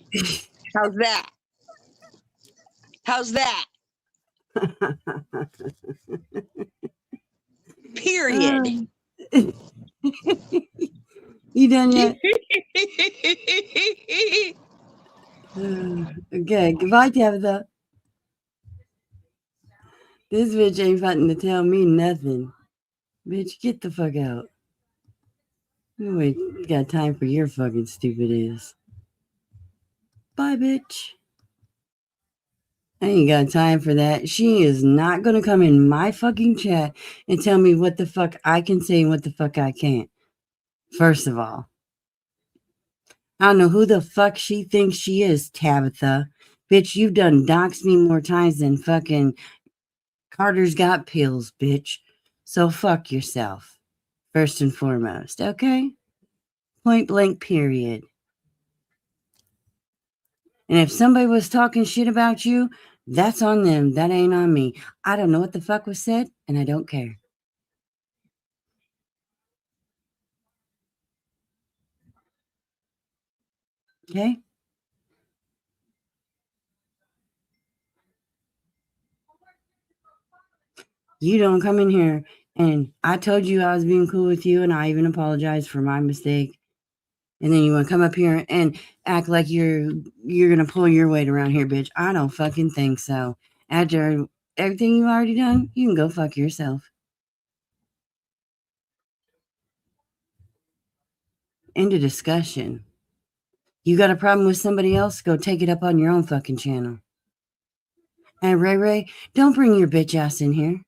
How's that? How's that? Period. You done yet? Okay, goodbye, Tabitha. This bitch ain't fighting to tell me nothing. Bitch, get the fuck out. You ain't got time for your fucking stupid ass. Bye, bitch. I ain't got time for that. She is not gonna come in my fucking chat and tell me what the fuck I can say and what the fuck I can't. First of all, I don't know who the fuck she thinks she is, Tabitha. Bitch, you've done doxed me more times than fucking Carter's got pills, bitch. So fuck yourself. First and foremost, okay? Point blank, period. And if somebody was talking shit about you, that's on them. That ain't on me. I don't know what the fuck was said, and I don't care. Okay? You don't come in here and I told you I was being cool with you and I even apologized for my mistake. And then you want to come up here and act like you're gonna pull your weight around here, bitch. I don't fucking think so. After everything you've already done, you can go fuck yourself. End of discussion. You got a problem with somebody else? Go take it up on your own fucking channel. And Ray Ray, don't bring your bitch ass in here.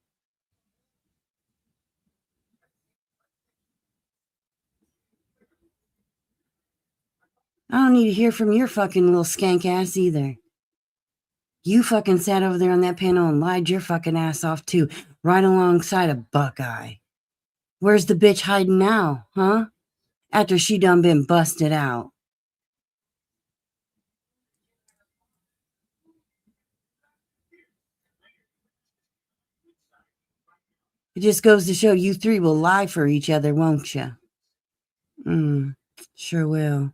I don't need to hear from your fucking little skank ass either. You fucking sat over there on that panel and lied your fucking ass off too, right alongside of Buckeye. Where's the bitch hiding now, huh? After she done been busted out. It just goes to show you three will lie for each other, won't you? Sure will.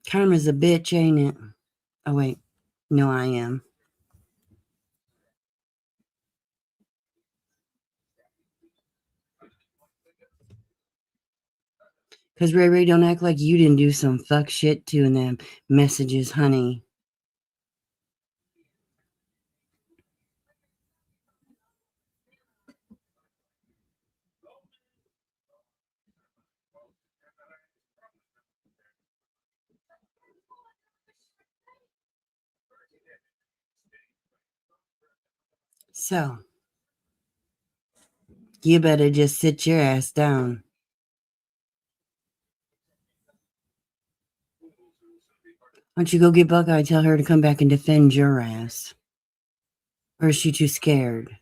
Karma's a bitch, ain't it? Oh, wait. No, I am. Because Ray Ray, don't act like you didn't do some fuck shit too in them messages, honey. So, you better just sit your ass down. Why don't you go get Buckeye, tell her to come back and defend your ass? Or is she too scared?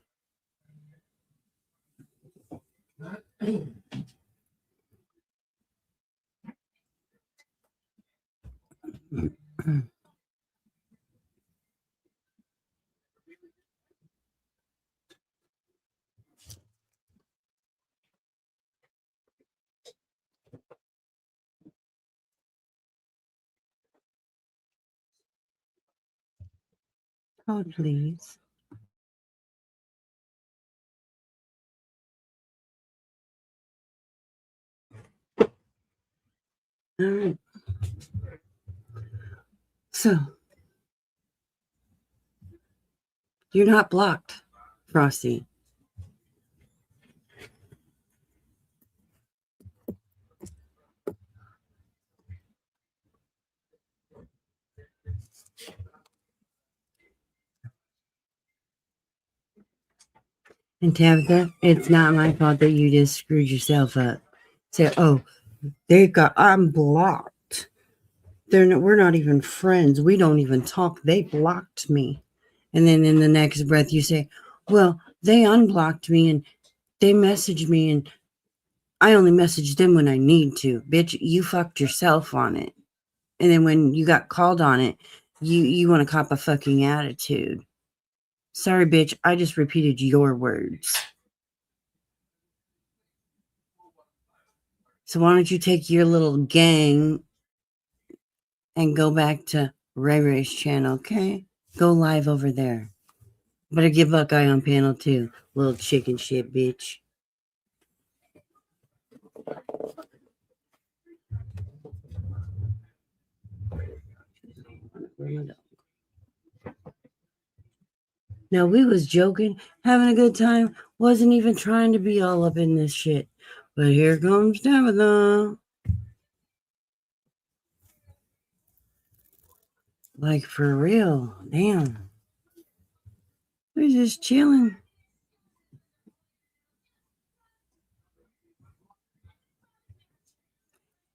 Oh, please. All right. So, you're not blocked, Frosty. And Tabitha, it's not my fault that you just screwed yourself up. Say, oh, I'm blocked. We're not even friends. We don't even talk. They blocked me. And then in the next breath, you say, well, they unblocked me and they messaged me and I only message them when I need to. Bitch, you fucked yourself on it. And then when you got called on it, you want to cop a fucking attitude. Sorry, bitch, I just repeated your words. So why don't you take your little gang and go back to Ray Ray's channel, okay? Go live over there. Better get Buckeye on panel too, little chicken shit bitch. Now we was joking, having a good time, wasn't even trying to be all up in this shit. But here comes Tabitha. Like for real, damn. We're just chilling.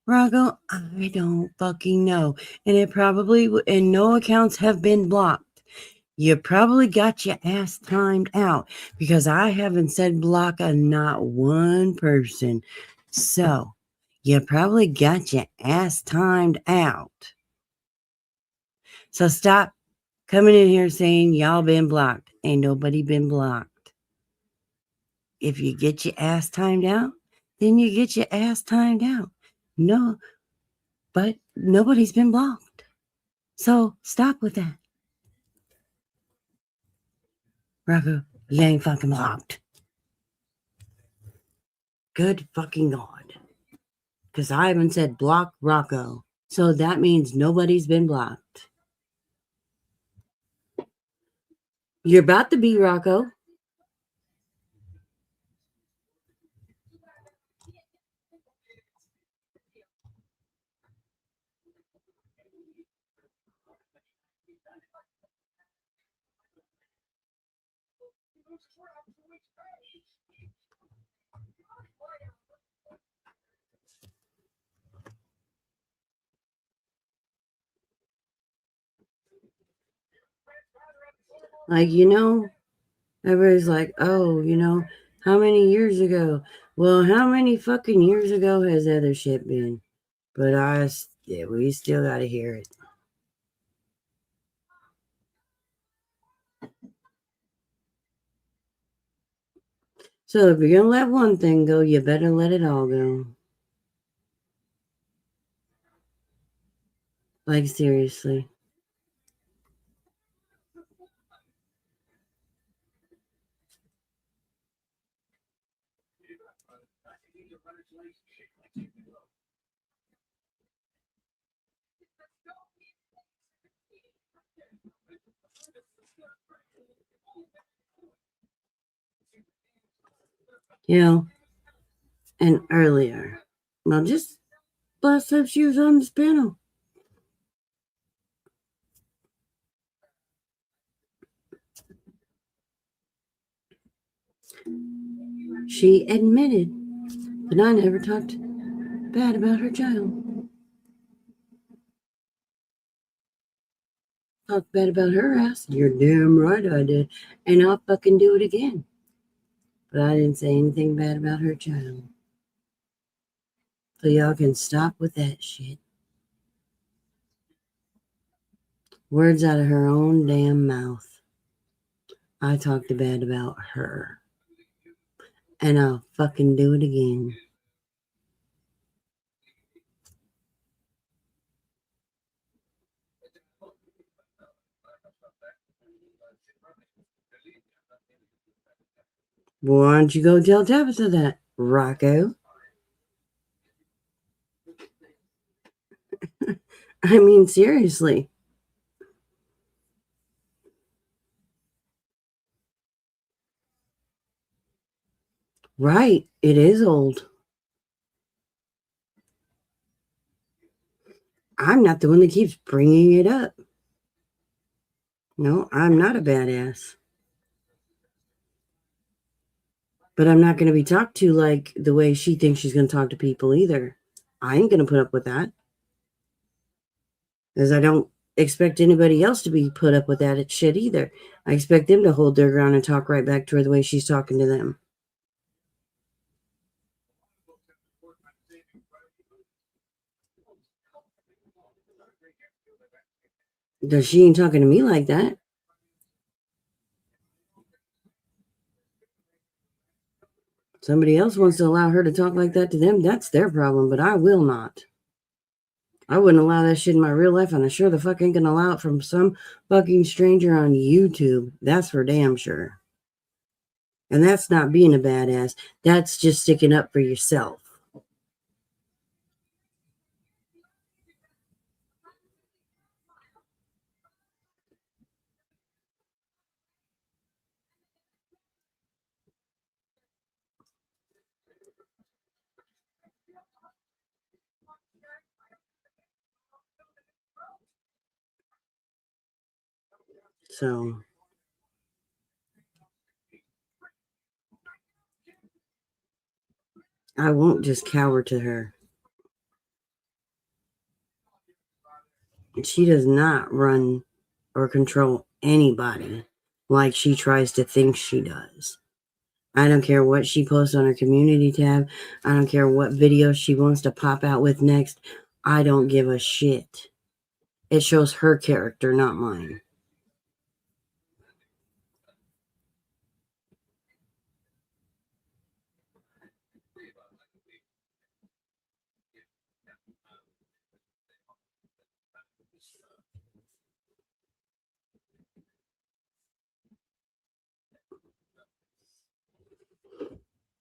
Rocco, I don't fucking know. And it probably, and no accounts have been blocked. You probably got your ass timed out because I haven't said block a not one person. So you probably got your ass timed out. So stop coming in here saying y'all been blocked. Ain't nobody been blocked. If you get your ass timed out, then you get your ass timed out. No, but nobody's been blocked. So stop with that. Rocco, you ain't fucking blocked. Good fucking God. Because I haven't said block Rocco. So that means nobody's been blocked. You're about to be Rocco. Like, everybody's like, oh, how many years ago? Well, how many fucking years ago has other shit been? But we still got to hear it. So if you're going to let one thing go, you better let it all go. Like, seriously. And earlier. Well, just bless up she was on this panel. She admitted that I never talked bad about her child. Talked bad about her ass. You're damn right I did. And I'll fucking do it again. But I didn't say anything bad about her child. So y'all can stop with that shit. Words out of her own damn mouth. I talked bad about her. And I'll fucking do it again. Why don't you go tell Tabitha that, Rocco? I mean, seriously. Right. It is old. I'm not the one that keeps bringing it up. No, I'm not a badass. But I'm not going to be talked to like the way she thinks she's going to talk to people either. I ain't going to put up with that. Because I don't expect anybody else to be put up with that shit either. I expect them to hold their ground and talk right back to her the way she's talking to them. Because she ain't talking to me like that. Somebody else wants to allow her to talk like that to them, that's their problem, but I will not. I wouldn't allow that shit in my real life, and I sure the fuck ain't gonna allow it from some fucking stranger on YouTube. That's for damn sure. And that's not being a badass. That's just sticking up for yourself. So I won't just cower to her. She does not run or control anybody like she tries to think she does. I don't care what she posts on her community tab. I don't care what video she wants to pop out with next. I don't give a shit. It shows her character, not mine.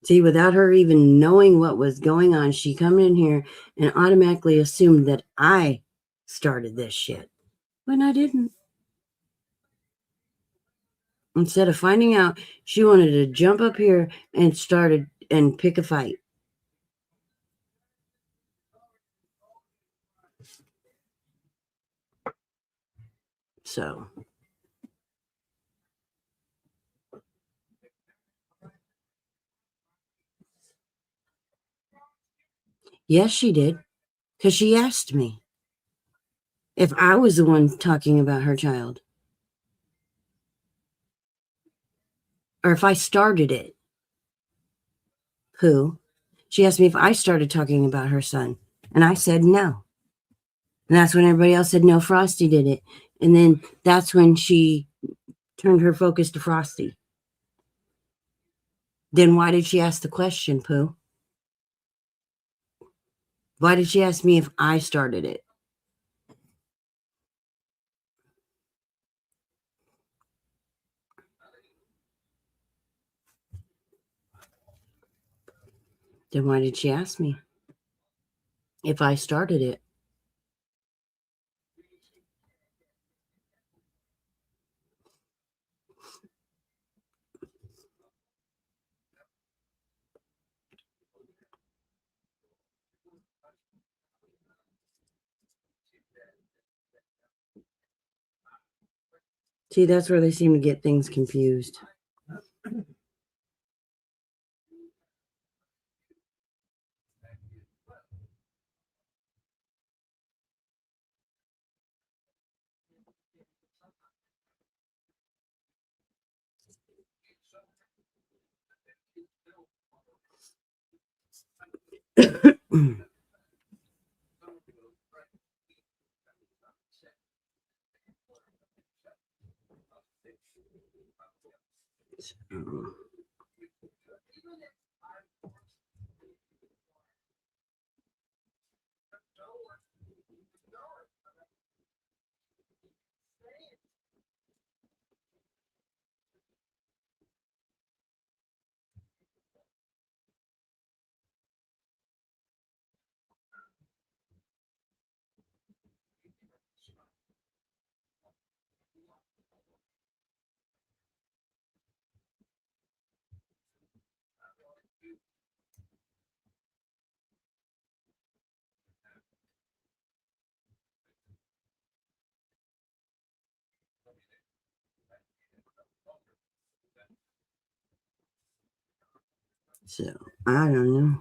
See, without her even knowing what was going on, she come in here and automatically assumed that I started this shit when I didn't. Instead of finding out, she wanted to jump up here and started and pick a fight. So, yes, she did. Because she asked me if I was the one talking about her child. Or if I started it. Who? She asked me if I started talking about her son. And I said no. And that's when everybody else said no, Frosty did it. And then that's when she turned her focus to Frosty. Then why did she ask the question, Pooh? Why did she ask me if I started it? Then why did she ask me if I started it? See, that's where they seem to get things confused. So, I don't know.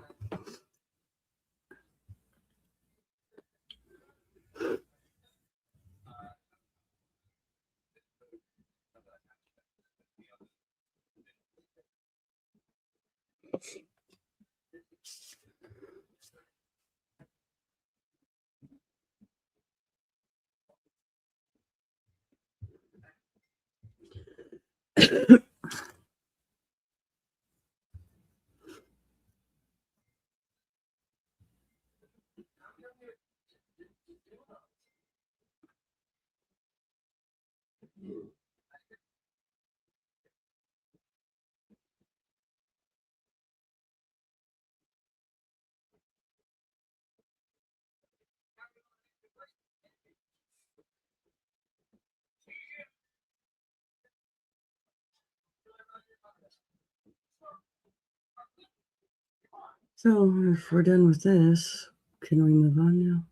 So, if we're done with this, can we move on now?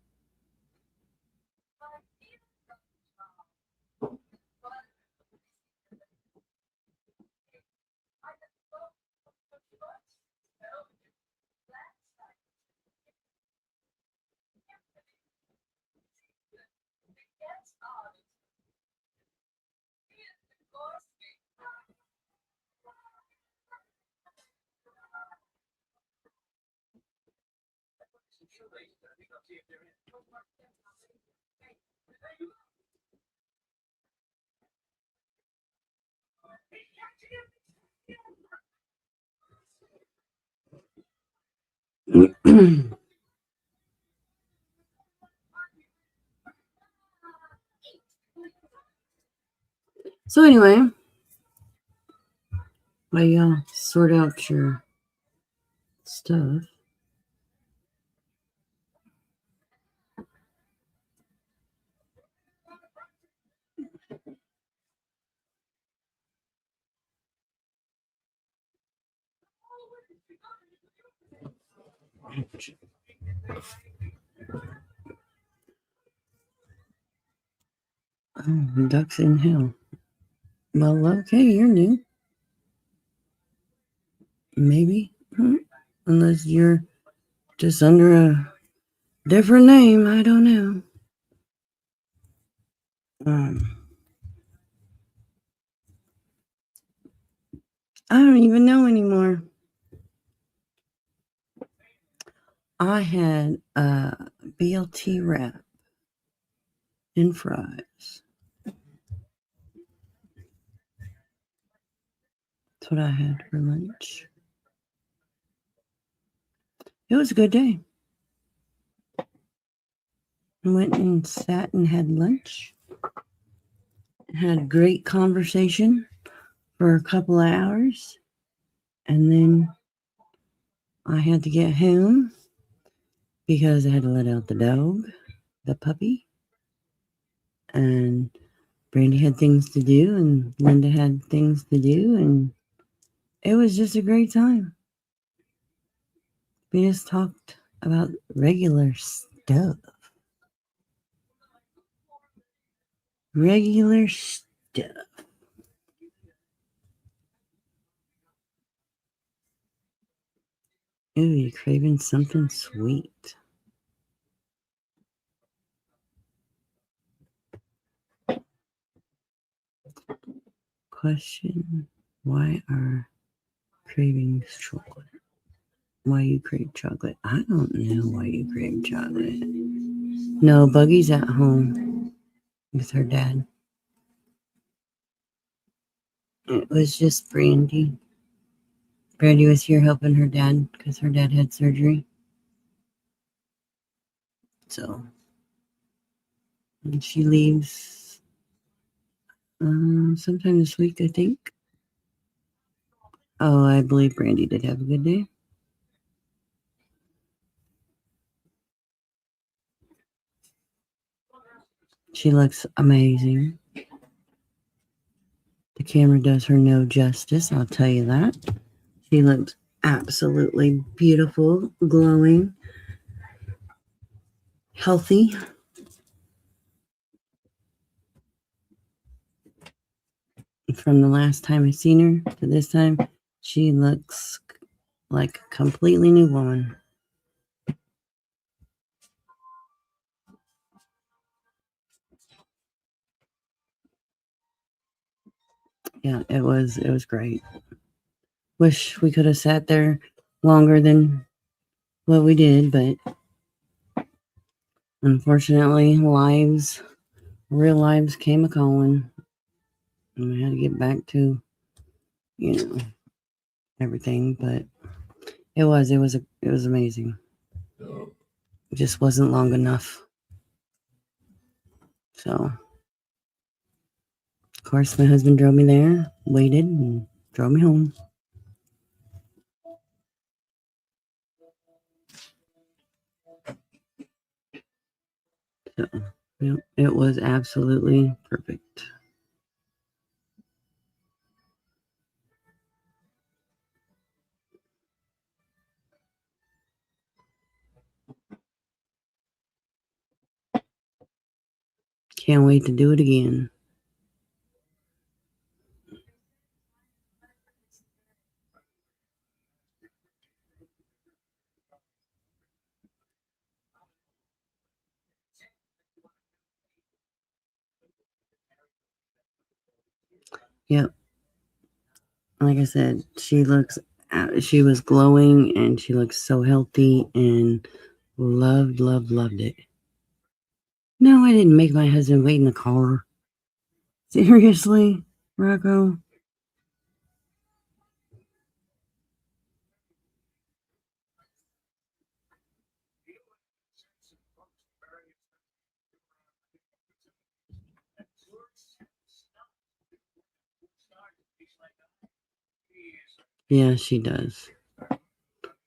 So anyway, while y'all sort out your stuff, ducks in hell. Well, okay, you're new. Maybe. Unless you're just under a different name. I don't know. I don't even know anymore. I had a BLT wrap and fries. That's what I had for lunch. It was a good day. I went and sat and had lunch. Had a great conversation for a couple of hours. And then I had to get home because I had to let out the dog, the puppy. And Brandy had things to do, and Linda had things to do, and it was just a great time. We just talked about regular stuff. Regular stuff. Ooh, you're craving something sweet. Question: why are cravings chocolate? Why you crave chocolate? I don't know why you crave chocolate. No, Buggy's at home with her dad. It was just Brandy. Brandy was here helping her dad because her dad had surgery. So, and she leaves sometime this week, I think. Oh, I believe Brandy did have a good day. She looks amazing. The camera does her no justice, I'll tell you that. She looks absolutely beautiful, glowing, healthy. From the last time I seen her to this time, she looks like a completely new woman. Yeah, it was great. Wish we could have sat there longer than what we did, but unfortunately, real lives came a calling, and we had to get back to, everything. But it was amazing. It just wasn't long enough. So, of course, my husband drove me there, waited, and drove me home. So, it was absolutely perfect. Can't wait to do it again. Yep. Like I said, she was glowing, and she looks so healthy, and loved it. No, I didn't make my husband wait in the car. Seriously, Rocco? Yeah, she does.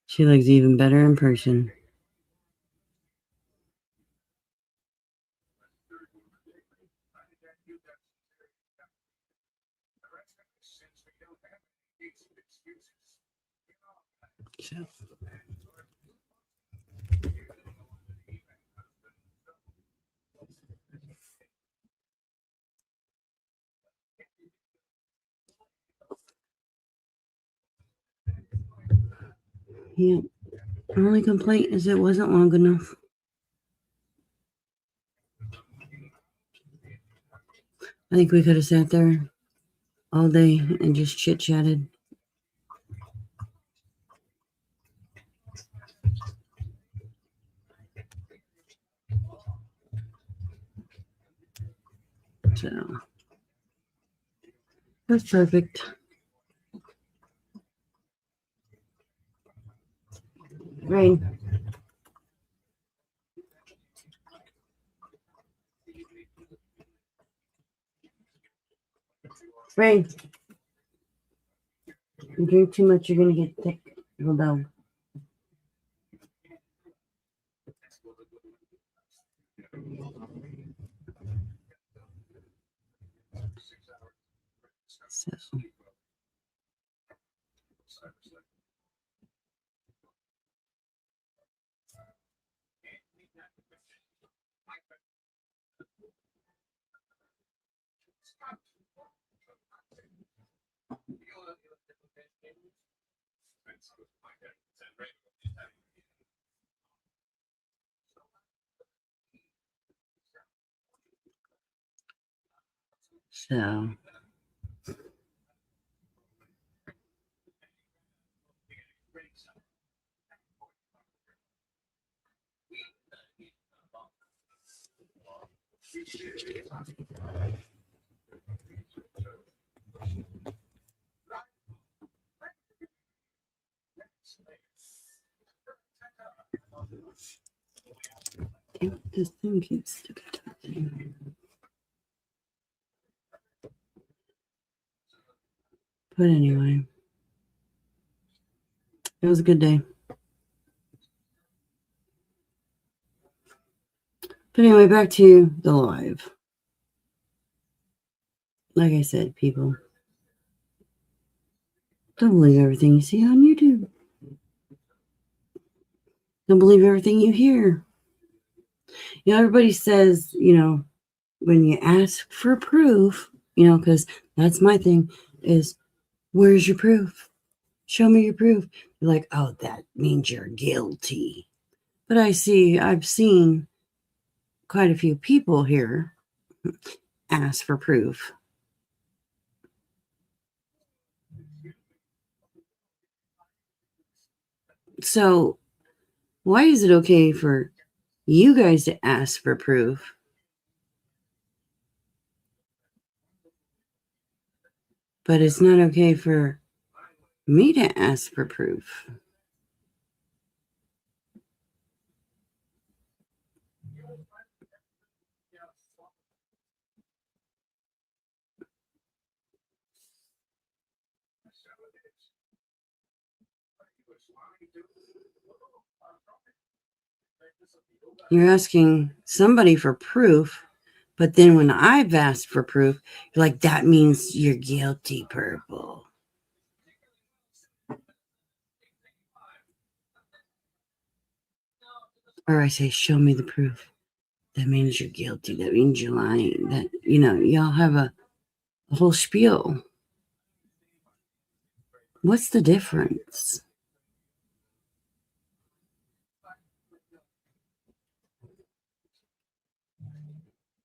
She looks even better in person. So. Yeah. Only complaint is it wasn't long enough. I think we could have sat there all day and just chit-chatted. So that's perfect. Rain. Rain. You drink too much, you're gonna get thick. Little dog. So. So. This thing keeps sticking to the thing. But anyway, it was a good day. But anyway, back to the live. Like I said, people, don't believe everything you see on YouTube. Don't believe everything you hear. Everybody says, when you ask for proof, because that's my thing, is where's your proof? show me your proof. You're like, oh, that means you're guilty. But I've seen quite a few people here ask for proof. So why is it okay for you guys to ask for proof, but it's not okay for me to ask for proof? You're asking somebody for proof, but then when I've asked for proof, you're like, that means you're guilty, Purple. Or I say, show me the proof. That means you're guilty. That means you're lying. That, y'all have a whole spiel. What's the difference?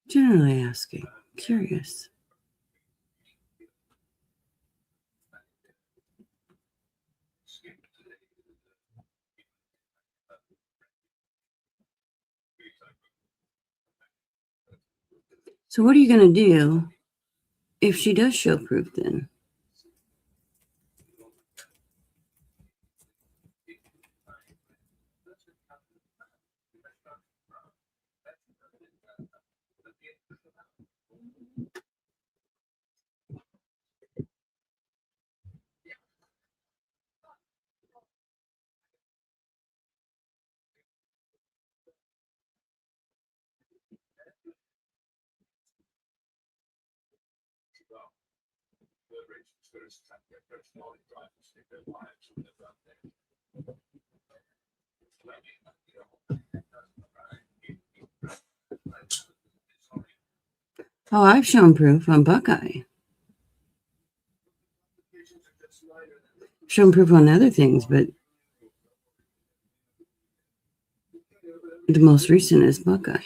Generally asking. Curious. So what are you going to do if she does show proof then? Oh, I've shown proof on Buckeye. Shown proof on other things, but the most recent is Buckeye.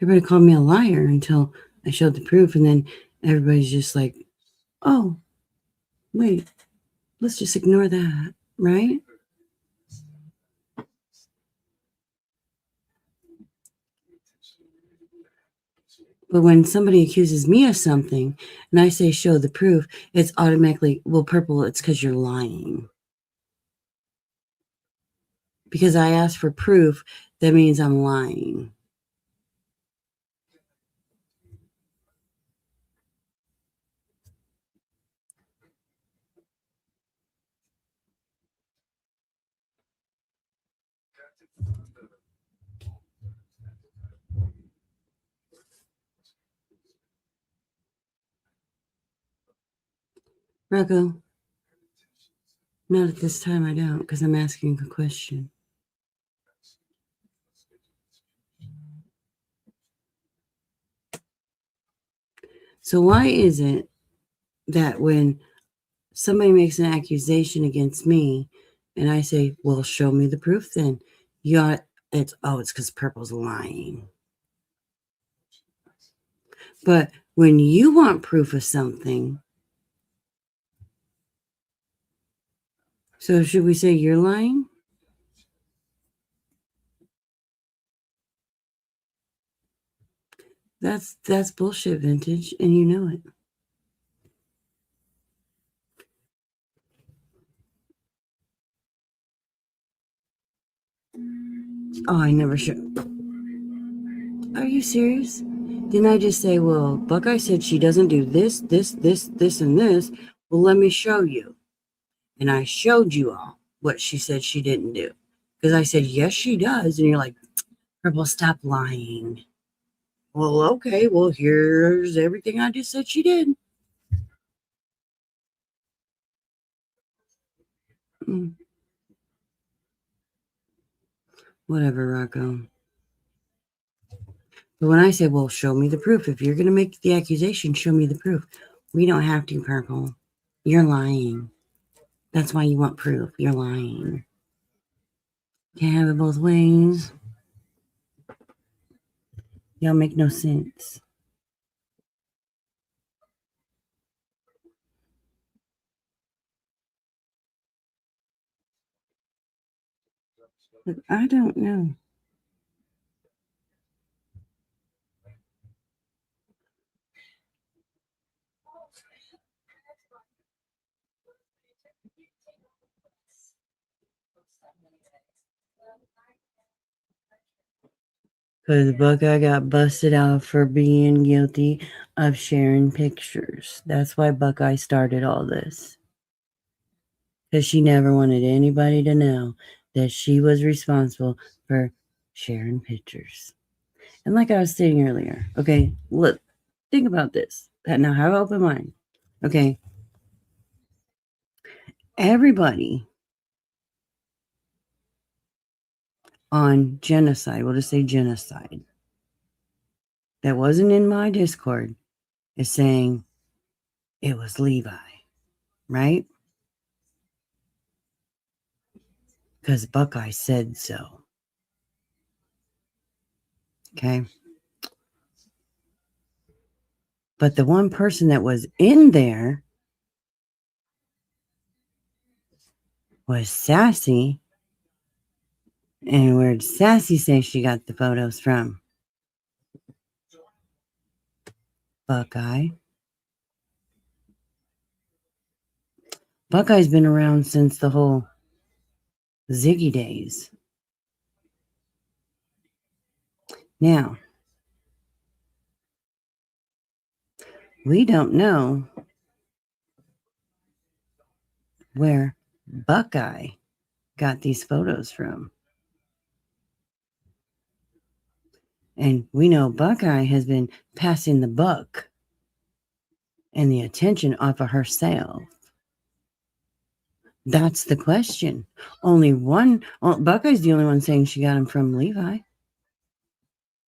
Everybody called me a liar until I showed the proof, and then everybody's just like, oh, wait, let's just ignore that, right? But when somebody accuses me of something and I say, show the proof, it's automatically, well, Purple, it's because you're lying. Because I asked for proof, that means I'm lying. Rocco, not at this time, I don't, because I'm asking a question. So why is it that when somebody makes an accusation against me and I say, well, show me the proof then, it's because Purple's lying. But when you want proof of something, so should we say you're lying? That's bullshit, Vintage, and you know it. Oh, I never should. Are you serious? Didn't I just say, well, Buckeye said she doesn't do this, this, this, this, and this. Well, let me show you. And I showed you all what she said she didn't do. Because I said, yes, she does. And you're like, Purple, stop lying. Well, okay. Well, here's everything I just said she did. Whatever, Rocco. But when I say, well, show me the proof. If you're going to make the accusation, show me the proof. We don't have to, Purple. You're lying. That's why you want proof. You're lying. Can't have it both ways. Y'all make no sense. But I don't know. Because Buckeye got busted out for being guilty of sharing pictures. That's why Buckeye started all this. Because she never wanted anybody to know that she was responsible for sharing pictures. And like I was saying earlier, okay, look, think about this. Now have an open mind. Okay. Everybody on genocide, we'll just say genocide, that wasn't in my Discord is saying it was Levi, right? Because Buckeye said so. Okay. But the one person that was in there was Sassy. And where did Sassy say she got the photos from? Buckeye. Buckeye's been around since the whole Ziggy days. Now, we don't know where Buckeye got these photos from. And we know Buckeye has been passing the buck and the attention off of herself. That's the question. Buckeye's the only one saying she got them from Levi.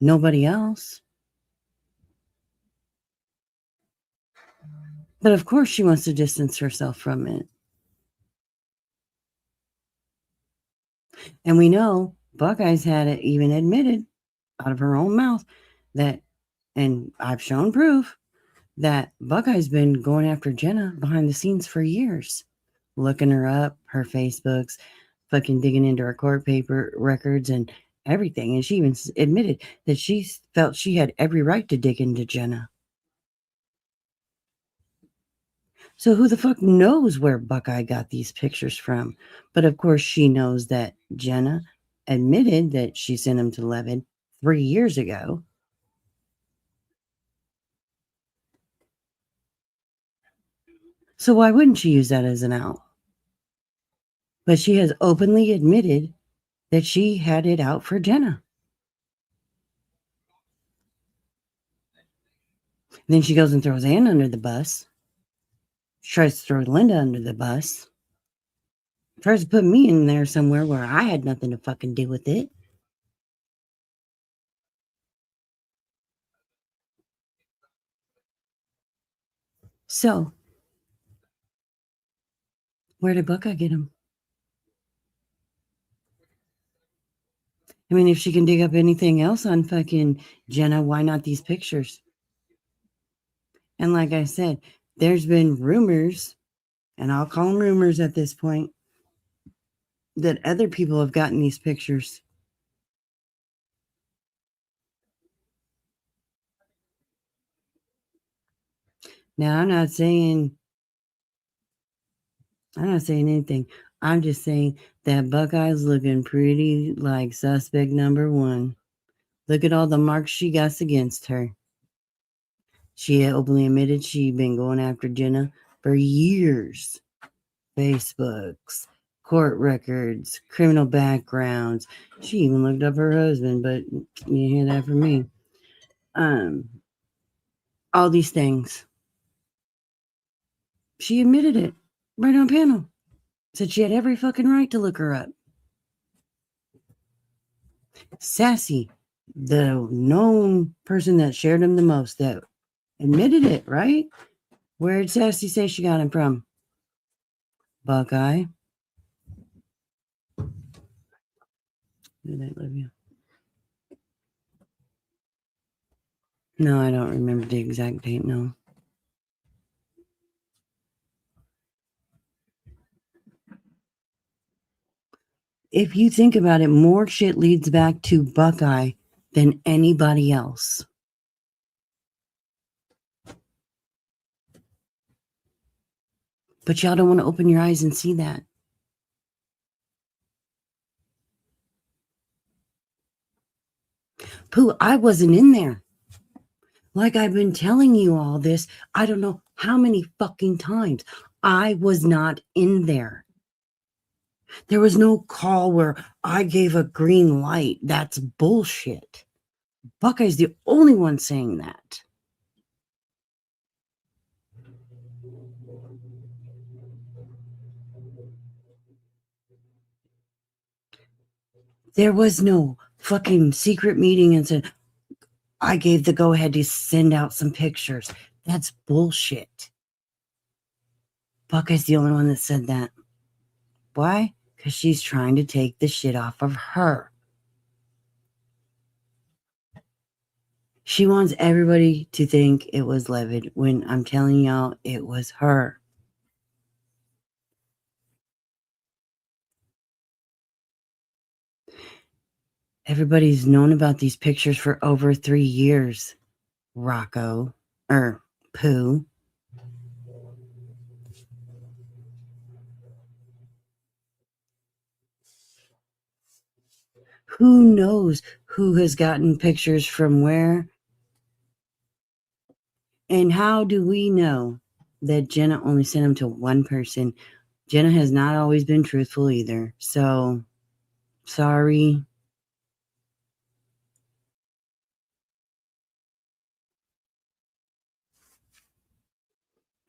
Nobody else. But of course she wants to distance herself from it. And we know Buckeye's had it even admitted out of her own mouth that, and I've shown proof, that Buckeye's been going after Jenna behind the scenes for years. Looking her up, her Facebooks, fucking digging into her court paper records and everything. And she even admitted that she felt she had every right to dig into Jenna. So who the fuck knows where Buckeye got these pictures from? But of course she knows that Jenna admitted that she sent them to Levin 3 years ago. So why wouldn't she use that as an out? But she has openly admitted that she had it out for Jenna. Then she goes and throws Ann under the bus. She tries to throw Linda under the bus. Tries to put me in there somewhere where I had nothing to fucking do with it. So, where did Buckeye get him? I mean, if she can dig up anything else on fucking Jenna, why not these pictures? And like I said, there's been rumors, and I'll call them rumors at this point, that other people have gotten these pictures. Now, I'm not saying anything. I'm just saying that Buckeye's looking pretty like suspect number one. Look at all the marks she got against her. She openly admitted she'd been going after Jenna for years. Facebooks, court records, criminal backgrounds. She even looked up her husband, but you hear that from me. All these things. She admitted it right on panel. Said she had every fucking right to look her up. Sassy, the known person that shared him the most, that admitted it, right? Where did Sassy say she got him from? Buckeye. Did I love you? No, I don't remember the exact date, no. If you think about it, more shit leads back to Buckeye than anybody else. But y'all don't want to open your eyes and see that. Pooh, I wasn't in there. Like I've been telling you all this, I don't know how many fucking times. I was not in there. There was no call where I gave a green light. That's bullshit. Buckeye's the only one saying that. There was no fucking secret meeting and said, I gave the go ahead to send out some pictures. That's bullshit. Buckeye's the only one that said that. Why? Because she's trying to take the shit off of her. She wants everybody to think it was Levitt when I'm telling y'all it was her. Everybody's known about these pictures for over 3 years. Rocco, or Pooh. Who knows who has gotten pictures from where? And how do we know that Jenna only sent them to one person? Jenna has not always been truthful either. So, sorry.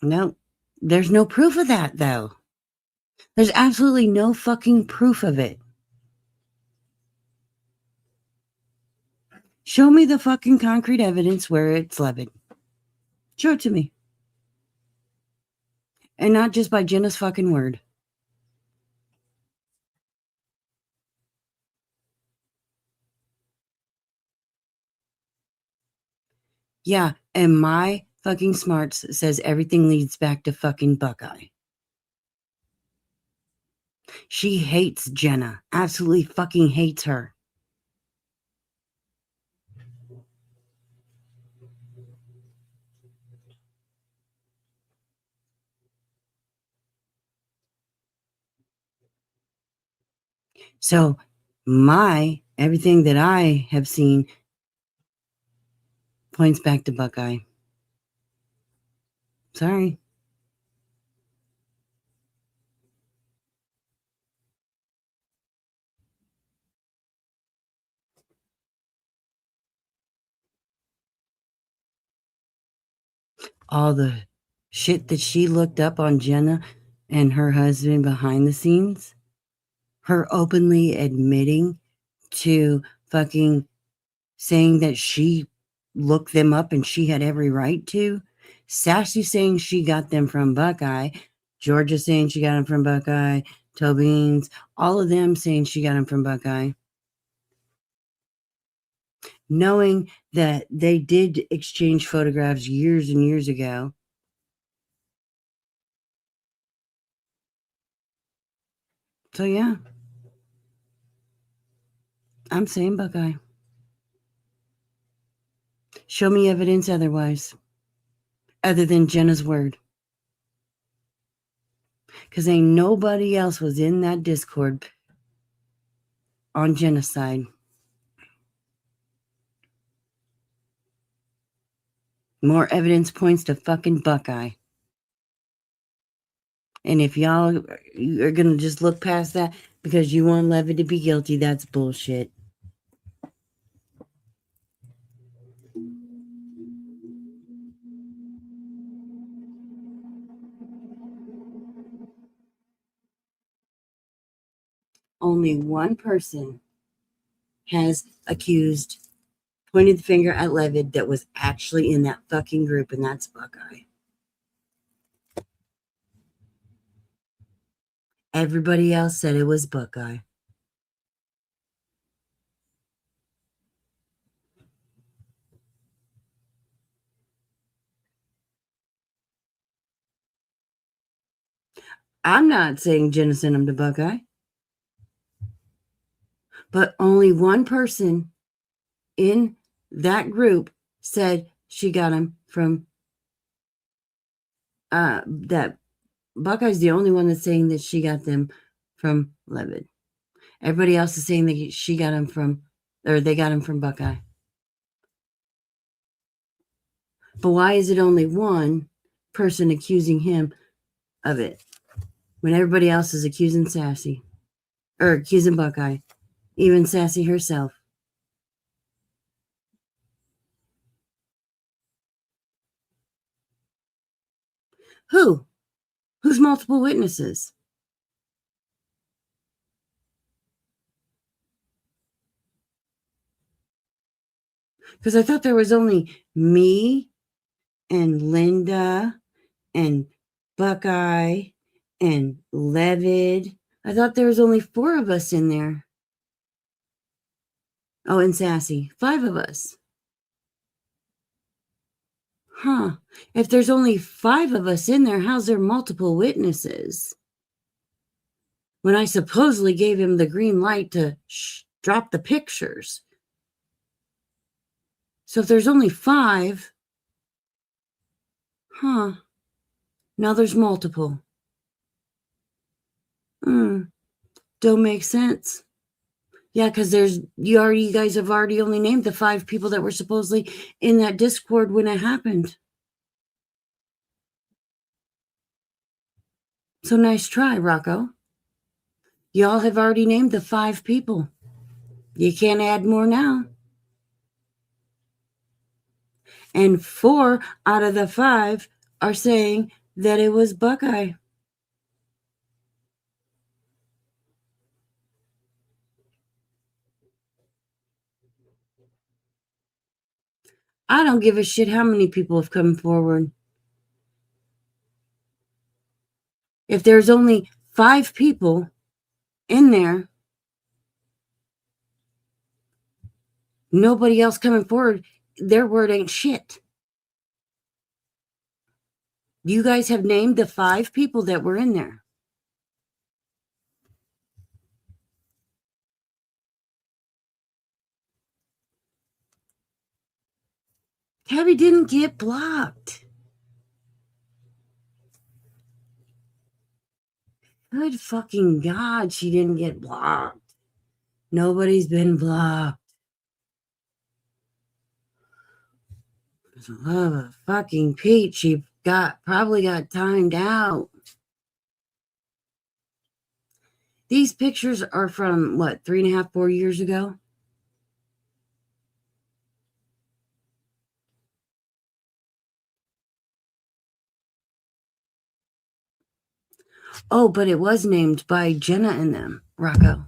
No, there's no proof of that, though. There's absolutely no fucking proof of it. Show me the fucking concrete evidence where it's Levitt. Show it to me. And not just by Jenna's fucking word. Yeah, and my fucking smarts says everything leads back to fucking Buckeye. She hates Jenna. Absolutely fucking hates her. So everything that I have seen points back to Buckeye. Sorry. All the shit that she looked up on Jenna and her husband behind the scenes, her openly admitting to fucking saying that she looked them up and she had every right to, Sassy saying she got them from Buckeye, Georgia saying she got them from Buckeye, Tobin's, all of them saying she got them from Buckeye. Knowing that they did exchange photographs years and years ago. So yeah, I'm saying Buckeye. Show me evidence otherwise, other than Jenna's word. Because ain't nobody else was in that Discord on genocide. More evidence points to fucking Buckeye. And if y'all are going to just look past that because you want Levitt to be guilty, that's bullshit. Only one person has pointed the finger at Levitt that was actually in that fucking group, and that's Buckeye. Everybody else said it was Buckeye. I'm not saying Jenna sent him to Buckeye. But only one person in that group said she got him from that Buckeye's the only one that's saying that she got them from Levitt. Everybody else is saying that she got him from, or they got him from Buckeye. But why is it only one person accusing him of it when everybody else is accusing Sassy or accusing Buckeye, even Sassy herself? Who? Who's multiple witnesses? Because I thought there was only me and Linda and Buckeye and Levid. I thought there was only 4 of us in there. Oh, and Sassy. 5 of us. Huh. If there's only 5 of us in there, how's there multiple witnesses? When I supposedly gave him the green light to drop the pictures. So if there's only 5, huh. Now there's multiple. Don't make sense. Yeah, because you guys have already only named the 5 people that were supposedly in that Discord when it happened. So nice try, Rocco. Y'all have already named the 5 people. You can't add more now. And 4 out of the 5 are saying that it was Buckeye. I don't give a shit how many people have come forward. If there's only 5 people in there, nobody else coming forward, their word ain't shit. You guys have named the 5 people that were in there. Tabby didn't get blocked. Good fucking God, she didn't get blocked. Nobody's been blocked. For the love of fucking Pete, she probably got timed out. These pictures are from, what, 3.5, 4 years ago? Oh, but it was named by Jenna and them, Rocco.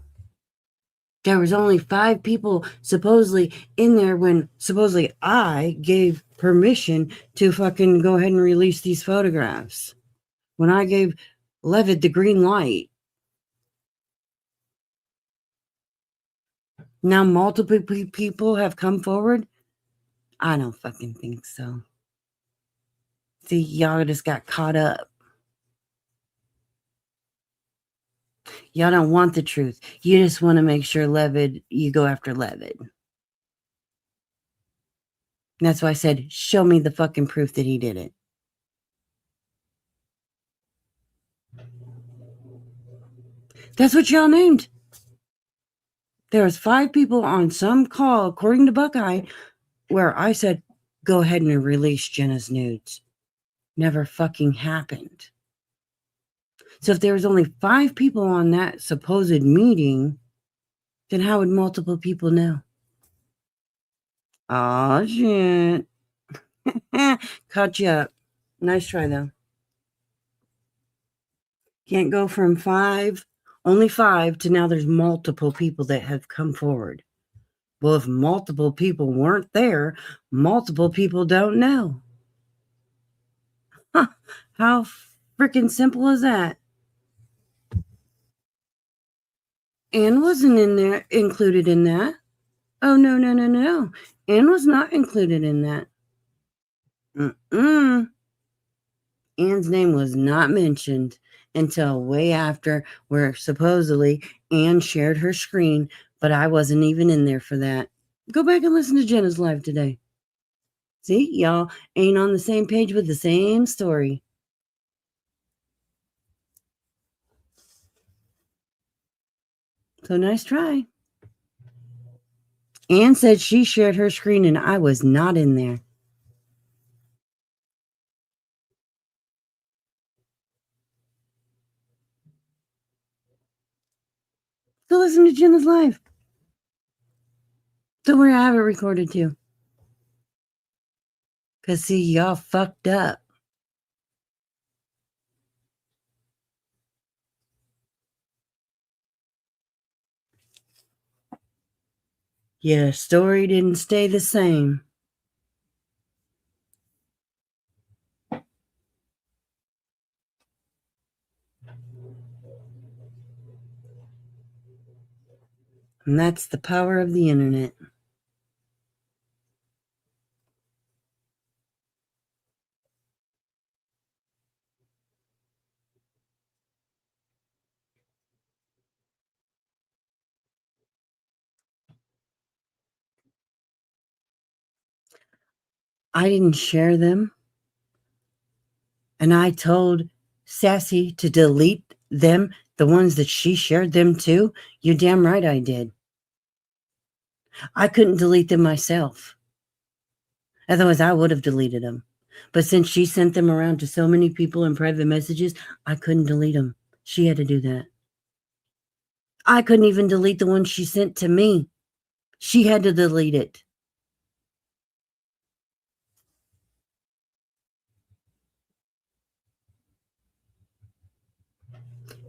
There was only 5 people supposedly in there when supposedly I gave permission to fucking go ahead and release these photographs. When I gave Levitt the green light. Now multiple people have come forward? I don't fucking think so. See, y'all just got caught up. Y'all don't want the truth. You just want to make sure you go after Levitt. That's why I said, show me the fucking proof that he did it. That's what y'all named. There was 5 people on some call, according to Buckeye, where I said, go ahead and release Jenna's nudes. Never fucking happened. So if there was only 5 people on that supposed meeting, then how would multiple people know? Oh, shit. Caught you up. Nice try, though. Can't go from 5, only 5, to now there's multiple people that have come forward. Well, if multiple people weren't there, multiple people don't know. Huh. How freaking simple is that? Anne wasn't in there, included in that. Oh, no, no, no, no. Anne was not included in that. Anne's name was not mentioned until way after, where supposedly Anne shared her screen, but I wasn't even in there for that. Go back and listen to Jenna's live today. See, y'all ain't on the same page with the same story. So nice try. Anne said she shared her screen and I was not in there. Go listen to Jenna's live. Don't worry, I have it recorded too. Because, see, y'all fucked up. Your story didn't stay the same. And that's the power of the internet. I didn't share them. And I told Sassy to delete them, the ones that she shared them to. You're damn right I did. I couldn't delete them myself. Otherwise, I would have deleted them. But since she sent them around to so many people in private messages, I couldn't delete them. She had to do that. I couldn't even delete the one she sent to me. She had to delete it.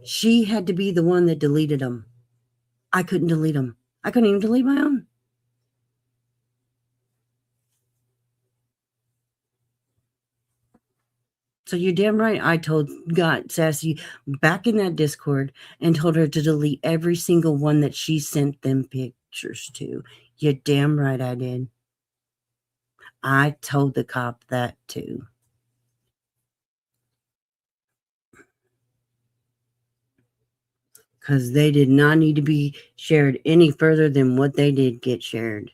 She had to be the one that deleted them. I couldn't delete them. I couldn't even delete my own. So you're damn right. I got Sassy back in that Discord and told her to delete every single one that she sent them pictures to. You're damn right I did. I told the cop that too. Because they did not need to be shared any further than what they did get shared.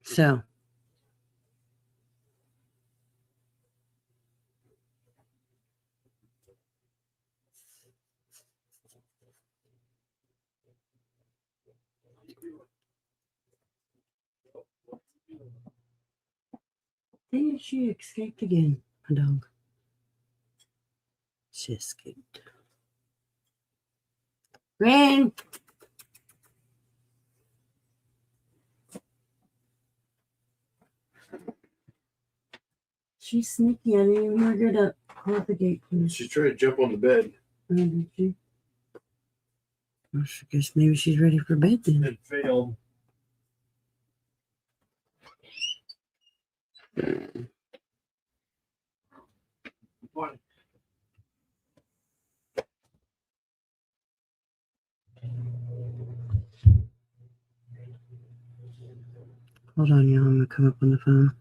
So, dang it, she escaped again, my dog. She escaped. Ren! She's sneaky. I didn't even hear her get up. Close the gate, please. She's trying to jump on the bed. Oh, did she? Well, I guess maybe she's ready for bed then. It failed. What? Hold on, y'all. I'm going to come up on the phone.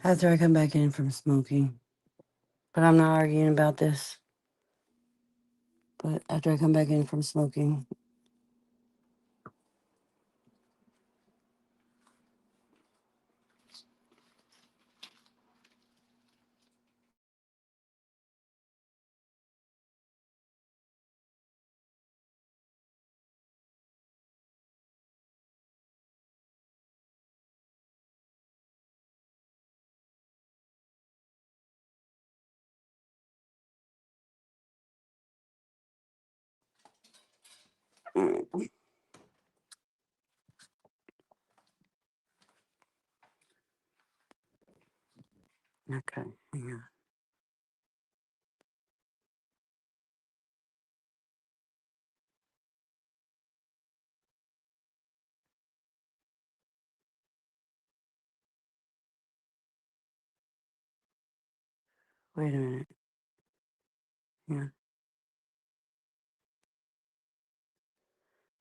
After I come back in from smoking. But I'm not arguing about this. But after I come back in from smoking. Mm, okay. Hang on. Wait a minute. Yeah.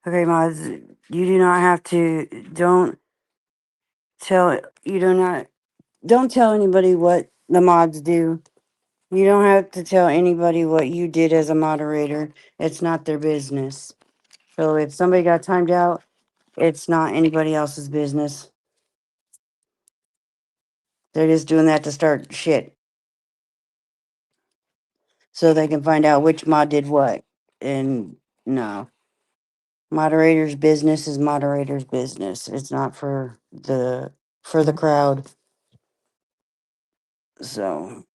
Okay, mods. You do not have to. Tell. You do not. Don't tell anybody what the mods do. You don't have to tell anybody what you did as a moderator. It's not their business. So if somebody got timed out, it's not anybody else's business. They're just doing that to start shit so they can find out which mod did what. And no, moderator's business is moderator's business. It's not for the crowd. So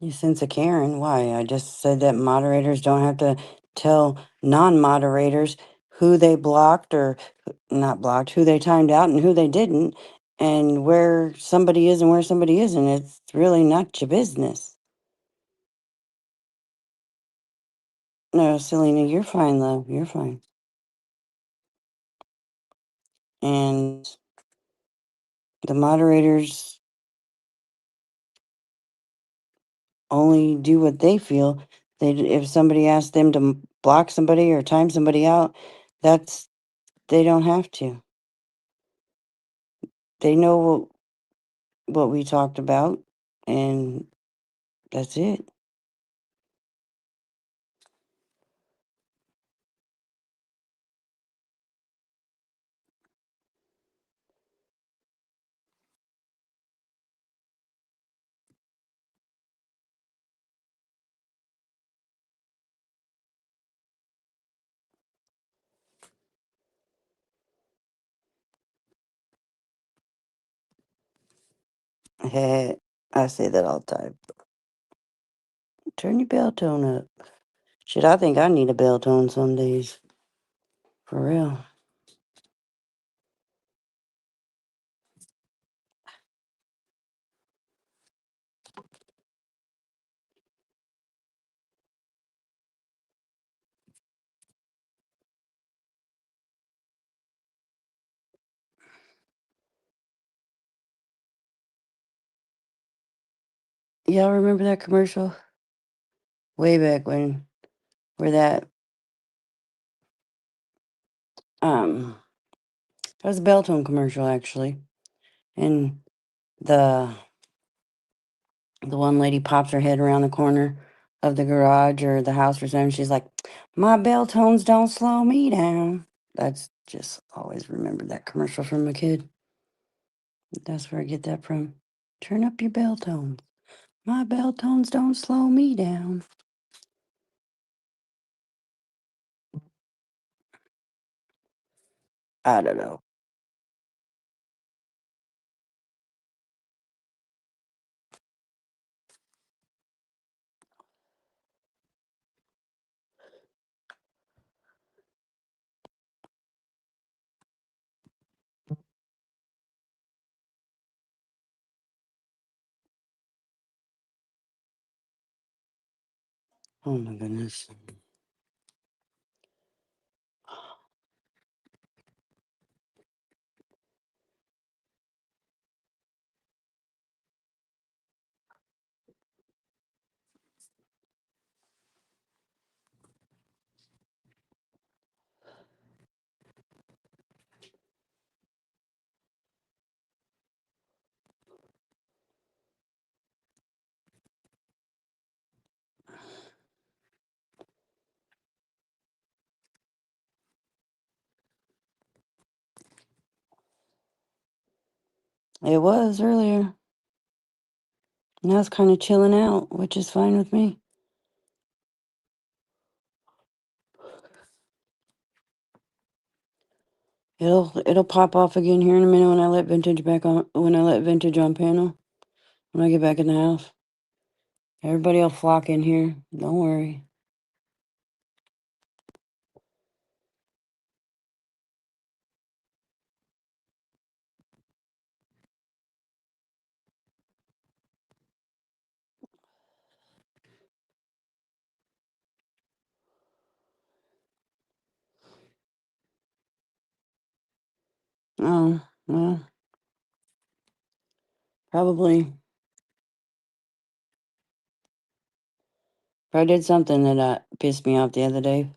you sense a Karen? Why? I just said that moderators don't have to tell non-moderators who they blocked or not blocked, who they timed out and who they didn't, and where somebody is and where somebody isn't. It's really not your business. No, Selena, you're fine, love. You're fine. And the moderators only do what they feel. If somebody asks them to block somebody or time somebody out, that's they don't have to. They know what we talked about, and that's it. I say that all the time. Turn your bell tone up. Shit, I think I need a bell tone some days. For real. Y'all remember that commercial? Way back when, where that, it was a bell tone commercial actually. And the one lady pops her head around the corner of the garage or the house or something. She's like, my bell tones don't slow me down. That's just always remembered that commercial from a kid. That's where I get that from. Turn up your bell tones. My bell tones don't slow me down. I don't know. Oh my goodness. It was earlier. Now it's kind of chilling out, which is fine with me. It'll pop off again here in a minute when I let vintage on panel. When I get back in the house. Everybody will flock in here. Don't worry. Oh, well. Probably did something that pissed me off the other day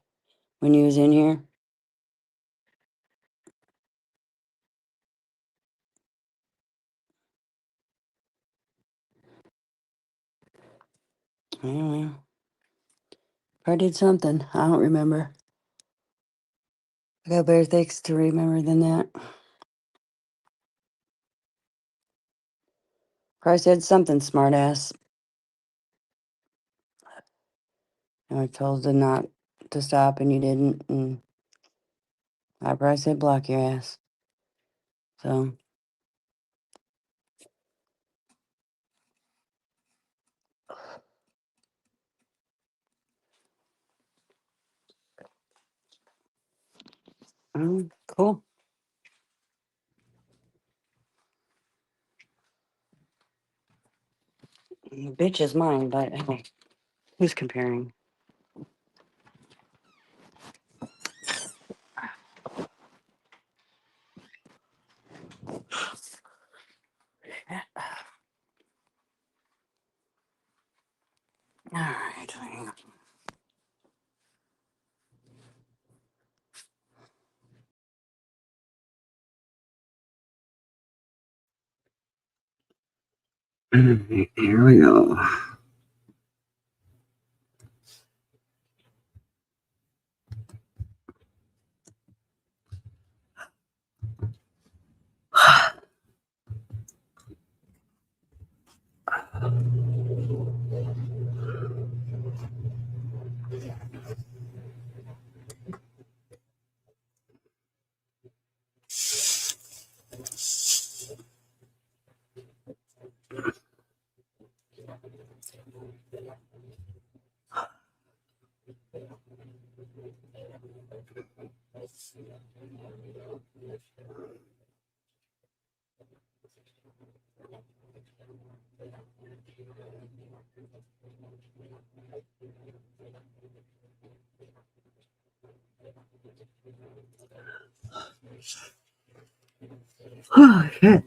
when you was in here. Anyway, I did something. I don't remember. I got better things to remember than that. Probably said something smart ass. And I told you not to stop and you didn't. And I probably said block your ass. So. Cool. Bitch is mine, but hey, who's comparing? All right, hang on. Here we go. Oh, shit.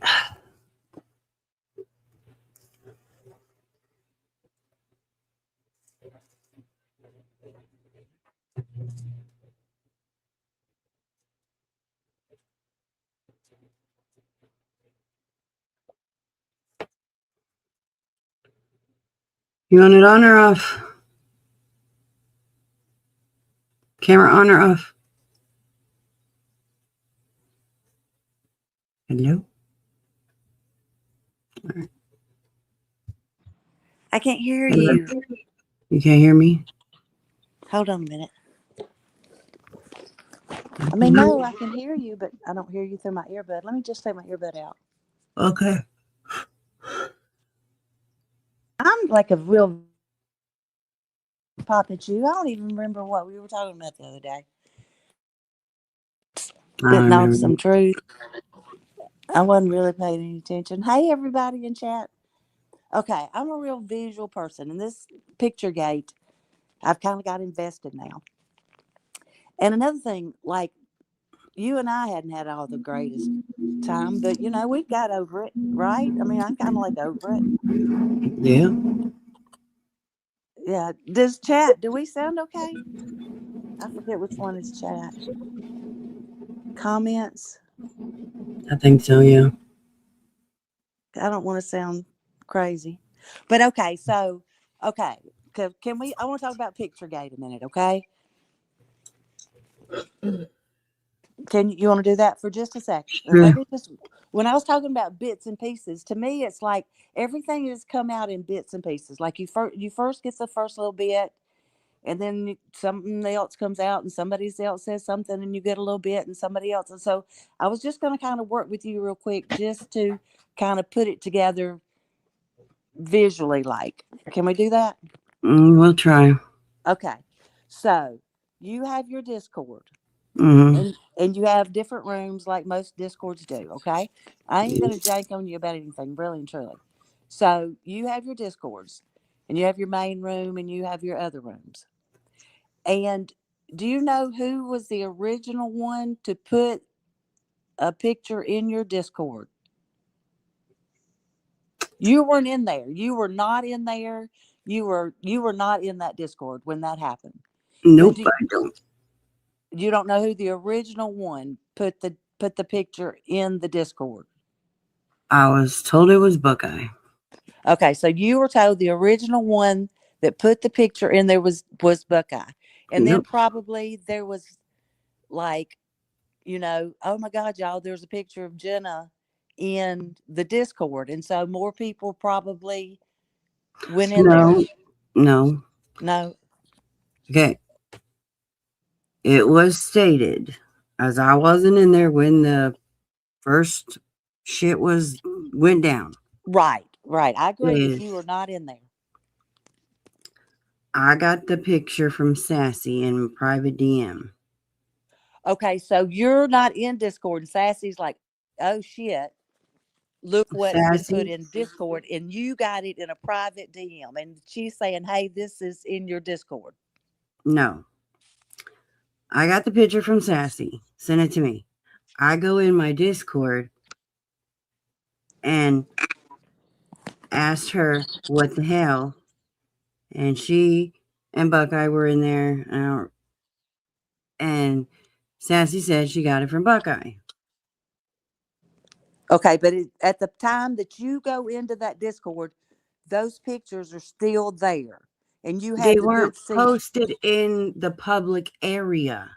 You want it on or off? Camera on or off? Hello? I can't hear Hello? you. You can't hear me? Hold on a minute. I mean, no, I can hear you, but I don't hear you through my earbud. Let me just take my earbud out. Okay. I'm like a real pop at you. I don't even remember what we were talking about the other day. Spitting off some truth. I wasn't really paying any attention. Hey, everybody in chat. Okay, I'm a real visual person, and this picture gate, I've kind of got invested now. And another thing, like, you and I hadn't had all the greatest time, but you know, we've got over it, right? I mean, I'm kind of like over it. Yeah. Yeah. Do we sound okay? I forget which one is chat. Comments? I think so, yeah. I don't want to sound crazy. But okay, so, okay. Can we, I want to talk about Picturegate a minute, okay? Can you want to do that for just a second? And Sure. let me just, when I was talking about bits and pieces, to me, it's like everything has come out in bits and pieces. Like you first get the first little bit, and then something else comes out, and somebody else says something, and you get a little bit, and somebody else. And so I was just going to kind of work with you real quick, just to kind of put it together visually. Like, can we do that? We'll try. Okay. So you have your Discord. Mm-hmm. And you have different rooms like most discords do. Okay, I ain't gonna jank on you about anything, really and truly. So you have your discords, and you have your main room, and you have your other rooms. And do you know who was the original one to put a picture in your Discord? You weren't in there. You were not in there. You were not in that Discord when that happened. But Nope, I don't. you don't know who the original one put the picture in the Discord. I was told it was Buckeye. Okay, so you were told the original one that put the picture in there was Buckeye, and then Nope. probably there was like, oh my God, y'all, there's a picture of Jenna in the Discord, and so more people probably went in there. No. No. No, Okay. It was stated, as I wasn't in there when the first shit went down. right. I agree, but Is you were not in there. I got the picture from Sassy in private DM. Okay, so you're not in Discord, and Sassy's like, oh shit. Look what's been put Sassy? in Discord, and you got it in a private DM, and she's saying, hey, this is in your Discord. No. I got the picture from Sassy. Send it to me. I go in my Discord and asked her what the hell. And she and Buckeye were in there. And Sassy said she got it from Buckeye. Okay, but at the time that you go into that Discord, those pictures are still there, and you They have the weren't good sense. posted in the public area.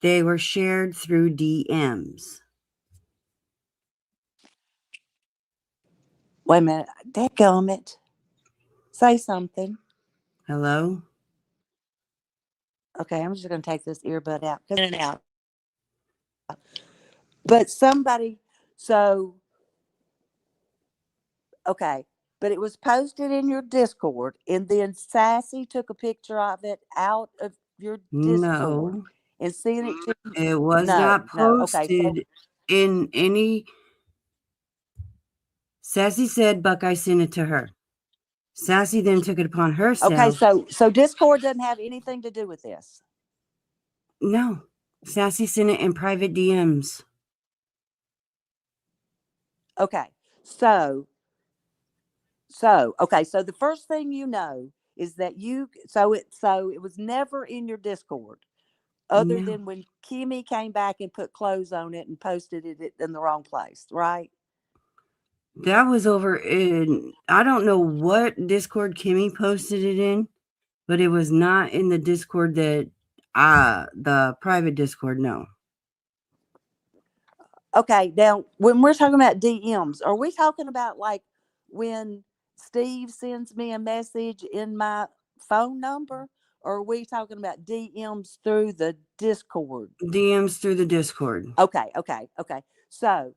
They were shared through DMs. Wait a minute, dadgummit. Say something. Hello? Okay, I'm just going to take this earbud out. In and out. But somebody, so, okay, but it was posted in your Discord, and then Sassy took a picture of it out of your Discord No, and sent it to you. it was not No. Okay, so posted in any. Sassy said Buckeye sent it to her. Sassy then took it upon herself. okay, so Discord doesn't have anything to do with this. No, Sassy sent it in private DMs. Okay, so the first thing you know is that it was never in your Discord, other No, than when Kimmy came back and put clothes on it and posted it in the wrong place, right? that was over in. I don't know what Discord Kimmy posted it in, but it was not in the Discord that the private Discord. No. Okay, now when we're talking about DMs, are we talking about like when Steve sends me a message in my phone number, or are we talking about DMs through the Discord? DMs through the Discord. Okay. So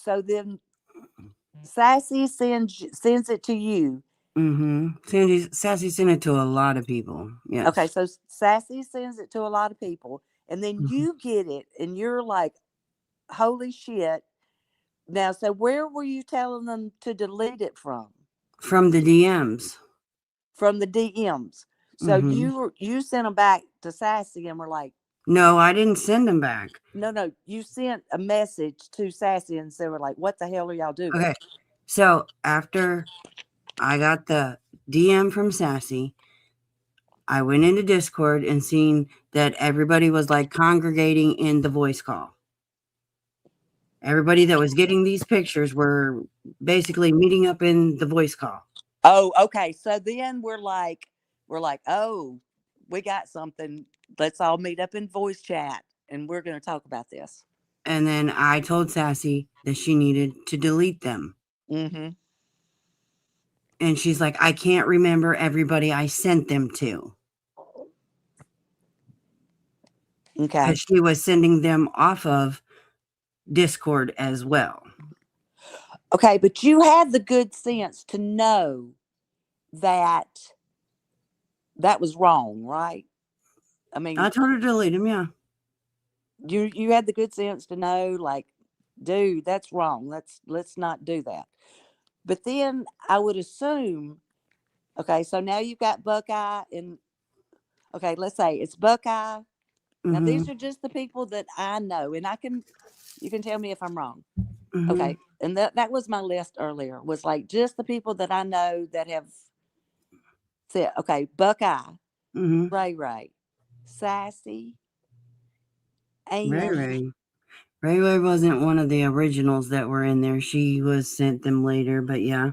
then Sassy sends it to you. Sassy sent it to a lot of people. Yes. Okay, so Sassy sends it to a lot of people, and then you get it, and you're like, holy shit. Now, so where were you telling them to delete it from? From the DMs. From the DMs. So you sent them back to Sassy and were like, no, I didn't send them back. No, you sent a message to Sassy and they were like, what the hell are y'all doing? Okay, so after I got the DM from Sassy, I went into Discord and seen that everybody was like congregating in the voice call. Everybody that was getting these pictures were basically meeting up in the voice call. Oh, okay. So then we're like, oh, we got something. let's all meet up in voice chat and we're going to talk about this. And then I told Sassy that she needed to delete them. Mm-hmm. And she's like, I can't remember everybody I sent them to. Okay. Because she was sending them off of Discord as well. Okay, but you had the good sense to know that that was wrong, right? I mean, I told her to delete them, yeah. you had the good sense to know, like, dude, that's wrong. Let's not do that. But then I would assume, okay, so now you've got Buckeye and okay, let's say it's Buckeye. Now Mm-hmm. these are just the people that I know, and you can tell me if I'm wrong. Mm-hmm. Okay, and that was my list earlier. Was like just the people that I know that have said, okay, Buckeye, Mm-hmm. Ray, Sassy, Ray and Ray. Ray Ray wasn't one of the originals that were in there. She was sent them later, but yeah.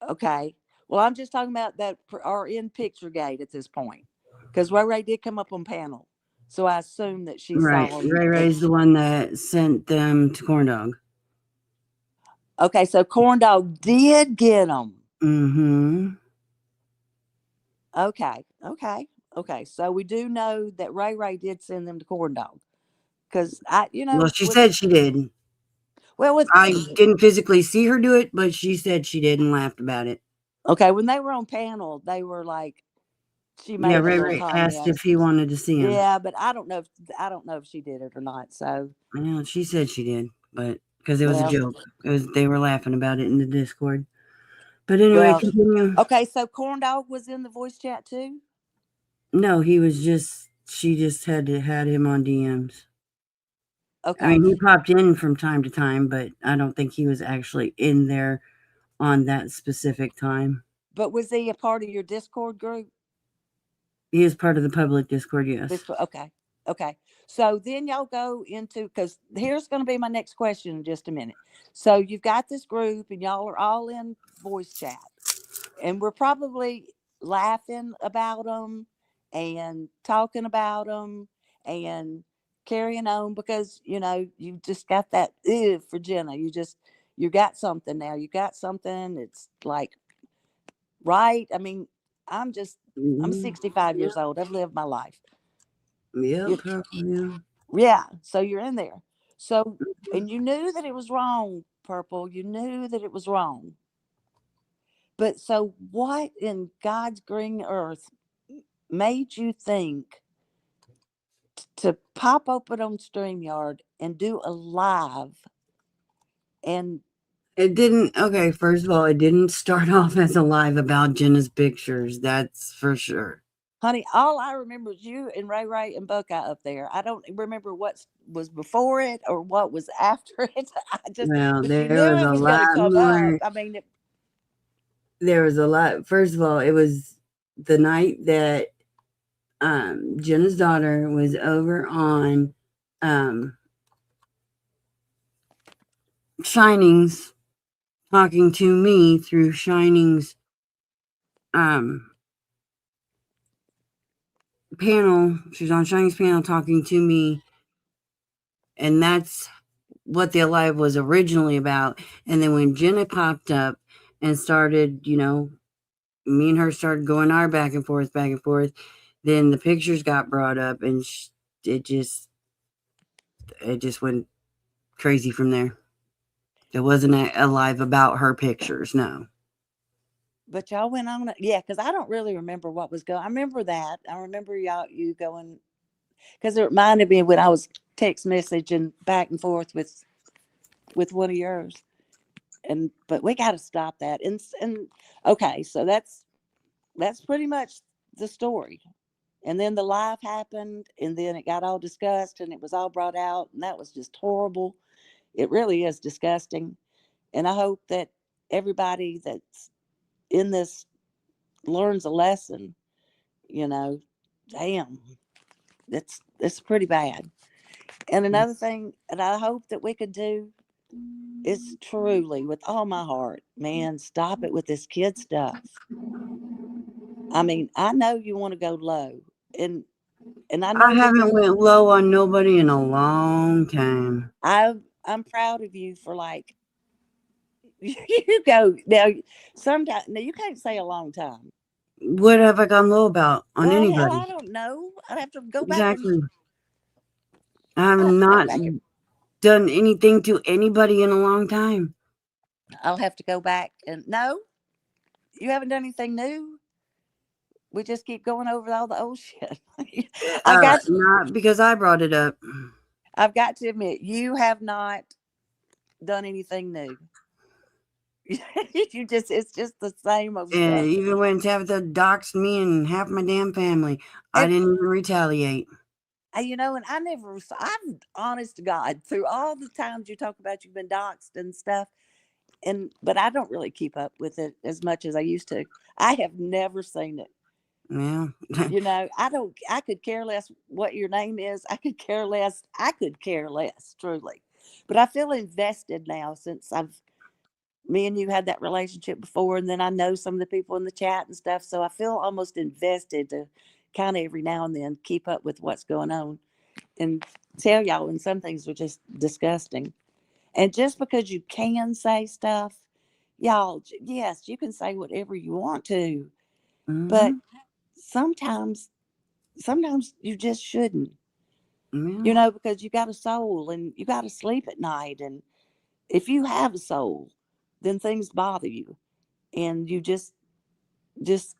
okay. Well, I'm just talking about that are in Picturegate at this point, because Ray did come up on panel, so I assume that she Right. saw them. Ray Ray's the one that sent them to Corn Dog. Okay, so Corn Dog did get them. Mm-hmm. Okay. So we do know that Ray did send them to Corn Dog, because Well, she said she did. with I didn't physically see her do it, but she said she did and laughed about it. okay, when they were on panel, they were like, she made Yeah, a Ray little Ray asked comment. if he wanted to see him. Yeah, but I don't know if she did it or not. So Yeah, she said she did, but because it was a well, joke. They were laughing about it in the Discord. But anyway, well, continue. okay. So Corn Dog was in the voice chat too. No, he was just. She just had him on DMs. I Okay, mean, he popped in from time to time, but I don't think he was actually in there on that specific time. but was he a part of your Discord group? He is part of the public Discord, yes. Okay. So then y'all go into, because here's going to be my next question in just a minute. So you've got this group and y'all are all in voice chat, and we're probably laughing about them and talking about them and carrying on because you just got that for Jenna. You got something now. You got something. It's like right. I mean, I'm Mm-hmm. 65 years old. I've lived my life. Yep, Purple, Yeah. So you're in there. So, and you knew that it was wrong, Purple. You knew that it was wrong. But so what in God's green earth made you think to pop open on StreamYard and do a live? And It didn't, okay, first of all, it didn't start off as a live about Jenna's pictures. That's for sure. honey, all I remember is you and Ray and Buckeye up there. I don't remember what was before it or what was after it. Well, But you there knew was it a was going to lot come up. more. I mean, There was a lot. First of all, it was the night that Jenna's daughter was over on Shining's talking to me through Shining's panel. She's on Shining's panel talking to me, and that's what the live was originally about. And then when Jenna popped up and started, me and her started going our back and forth, then the pictures got brought up, and it just went crazy from there. It wasn't a live about her pictures, no. but y'all went on it. Yeah, because I don't really remember what was going. I remember that. I remember you going, because it reminded me when I was text messaging back and forth with one of yours. But we got to stop that. And okay, so that's pretty much the story. And then the live happened, and then it got all discussed, and it was all brought out, and that was just horrible. It really is disgusting. And I hope that everybody that's in this learns a lesson. Damn, it's pretty bad. And another thing that I hope that we could do is truly, with all my heart, man, stop it with this kid stuff. I mean, I know you want to go low, and And I I know that haven't went low on nobody in a long time. I'm proud of you for like you go now. Sometimes now you can't say a long time. What have I gone low about on Well, hell, anybody? I don't know. I'd have to go back and Exactly. I have I'll have to go not back and done anything to anybody in a long time. I'll have to go back and no, you haven't done anything new. We just keep going over all the old shit. I've got Not because I brought it up. I've got to admit, you have not done anything new. You just it's just the same old And stuff. even when Tabitha doxed me and half my damn family, I And didn't even retaliate. you know, and I'm honest to God, through all the times you talk about you've been doxxed and stuff, but I don't really keep up with it as much as I used to. I have never seen it. Yeah. You know, I could care less what your name is. I could care less, truly. But I feel invested now since me and you had that relationship before, and then I know some of the people in the chat and stuff. So I feel almost invested to kind of every now and then keep up with what's going on and tell y'all when some things are just disgusting. And just because you can say stuff, y'all, yes, you can say whatever you want to, but Mm-hmm. sometimes you just shouldn't, Yeah. you know, because you got a soul and you got to sleep at night. And if you have a soul, then things bother you and you just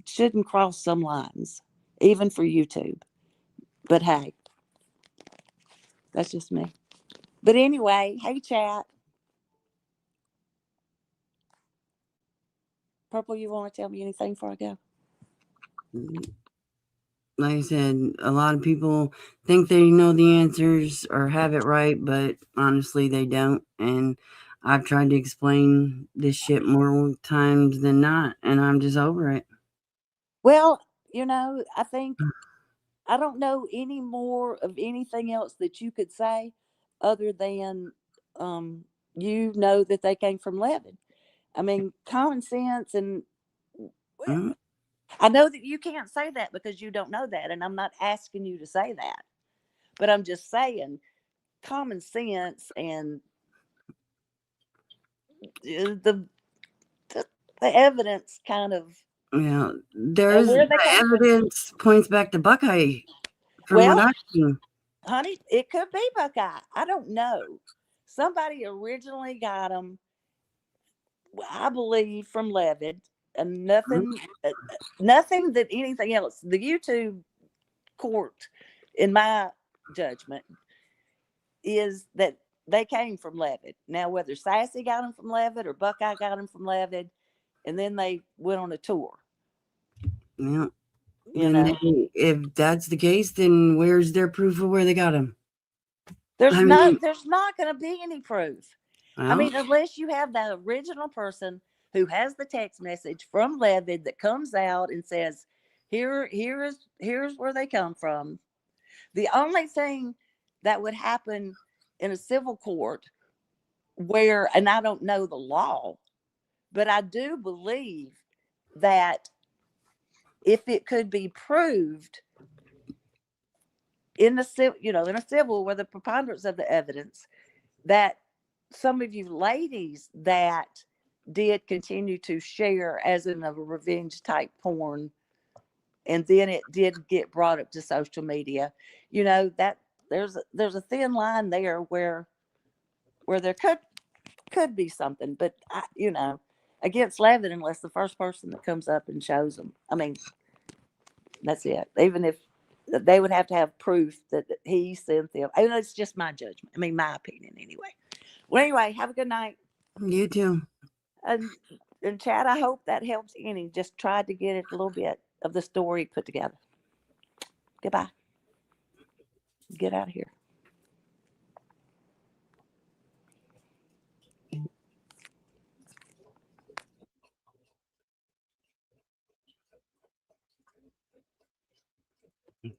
shouldn't cross some lines, even for YouTube. But hey, that's just me. But anyway, hey, chat. Purple, you want to tell me anything before I go? Like I said, a lot of people think they know the answers or have it right, but honestly, they don't. And I've tried to explain this shit more times than not, and I'm just over it. Well, you know, I don't know any more of anything else that you could say other than you know that they came from Levin. I mean, common sense and Mm, I know that you can't say that because you don't know that, and I'm not asking you to say that, but I'm just saying common sense and the the, the evidence kind of yeah, and there's where the they came from. evidence points back to Buckeye from what Well, I've seen. honey, it could be Buckeye. I don't know. Somebody originally got them, I believe, from Levitt, and Mm, nothing that anything else. The YouTube court, in my judgment, is that they came from Levitt. Now, whether Sassy got them from Levitt or Buckeye got them from Levitt, and then they went on a tour. yeah. You Then know, if that's the case, then where's their proof of where they got them? there's I mean, not going to be any proof. I well, mean, unless you have the original person who has the text message from Levitt that comes out and says, here's where they come from. The only thing that would happen in a civil court where, and I don't know the law, but I do believe that if it could be proved in the civil, in a civil where the preponderance of the evidence that some of you ladies that did continue to share as in a revenge type porn, and then it did get brought up to social media, that there's a thin line there where there could be something, but against Levin, unless the first person that comes up and shows them, I mean, that's it. Even if they would have to have proof that he sent them. I mean, it's just my judgment. I mean, my opinion anyway. Well, anyway, have a good night. you too. And Chad, I hope that helps any. Just tried to get it a little bit of the story put together. Goodbye. Get out of here.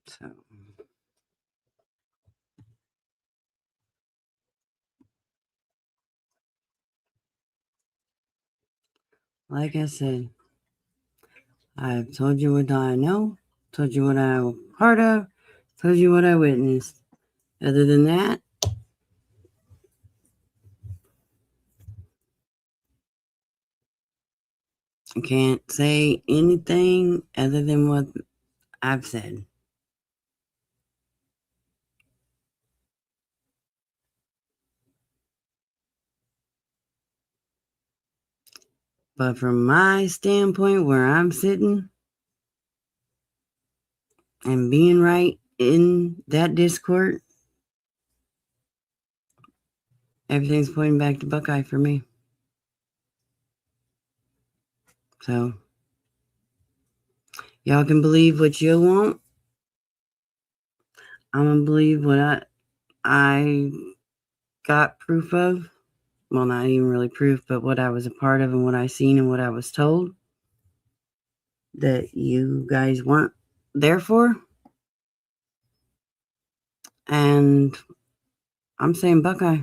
So, like I said, I've told you what I know, told you what I'm part of, Told you what I witnessed. Other than that, I can't say anything other than what I've said. But from my standpoint, where I'm sitting and being right in that Discord, everything's pointing back to Buckeye for me. So, y'all can believe what you want. I'm going to believe what I got proof of. Well, not even really proof, but what I was a part of and what I seen and what I was told that you guys weren't there for. And I'm saying Buckeye.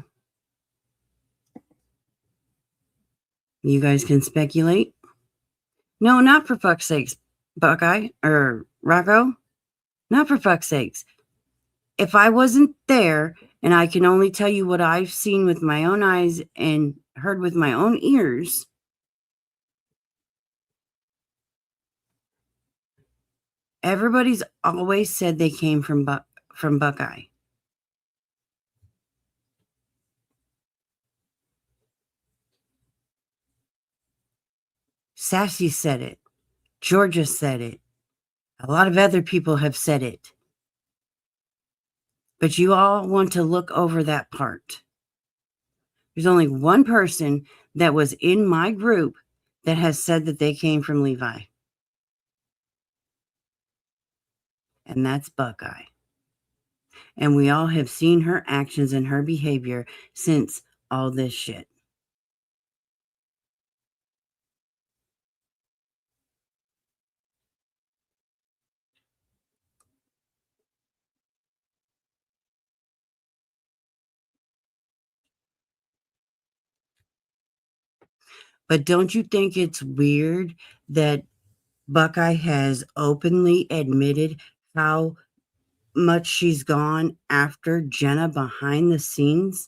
You guys can speculate. No, not for fuck's sakes, Buckeye or Rocco. Not for fuck's sakes. If I wasn't there and I can only tell you what I've seen with my own eyes and heard with my own ears, everybody's always said they came from Buckeye. Sassy said it. Georgia said it. A lot of other people have said it. But you all want to look over that part. There's only one person that was in my group that has said that they came from Levi. And that's Buckeye. And we all have seen her actions and her behavior since all this shit. But don't you think it's weird that Buckeye has openly admitted how much she's gone after Jenna behind the scenes?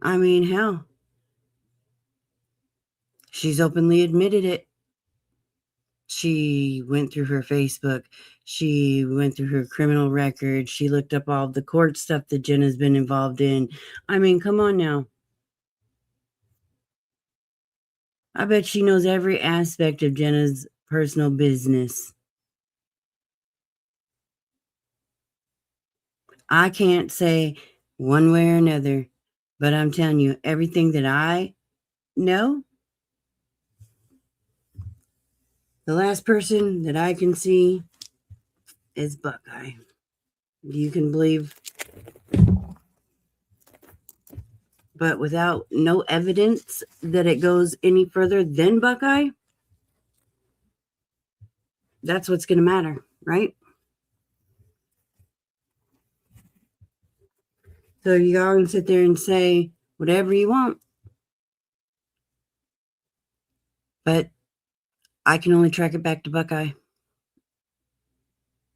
I mean, hell, she's openly admitted it. She went through her Facebook. She went through her criminal record. She looked up all the court stuff that Jenna's been involved in. I mean, come on now. I bet she knows every aspect of Jenna's personal business. I can't say one way or another, but I'm telling you, everything that I know, the last person that I can see is Buckeye. You can believe, but without no evidence that it goes any further than Buckeye, that's what's going to matter, right? So you all can sit there and say whatever you want, but I can only track it back to Buckeye.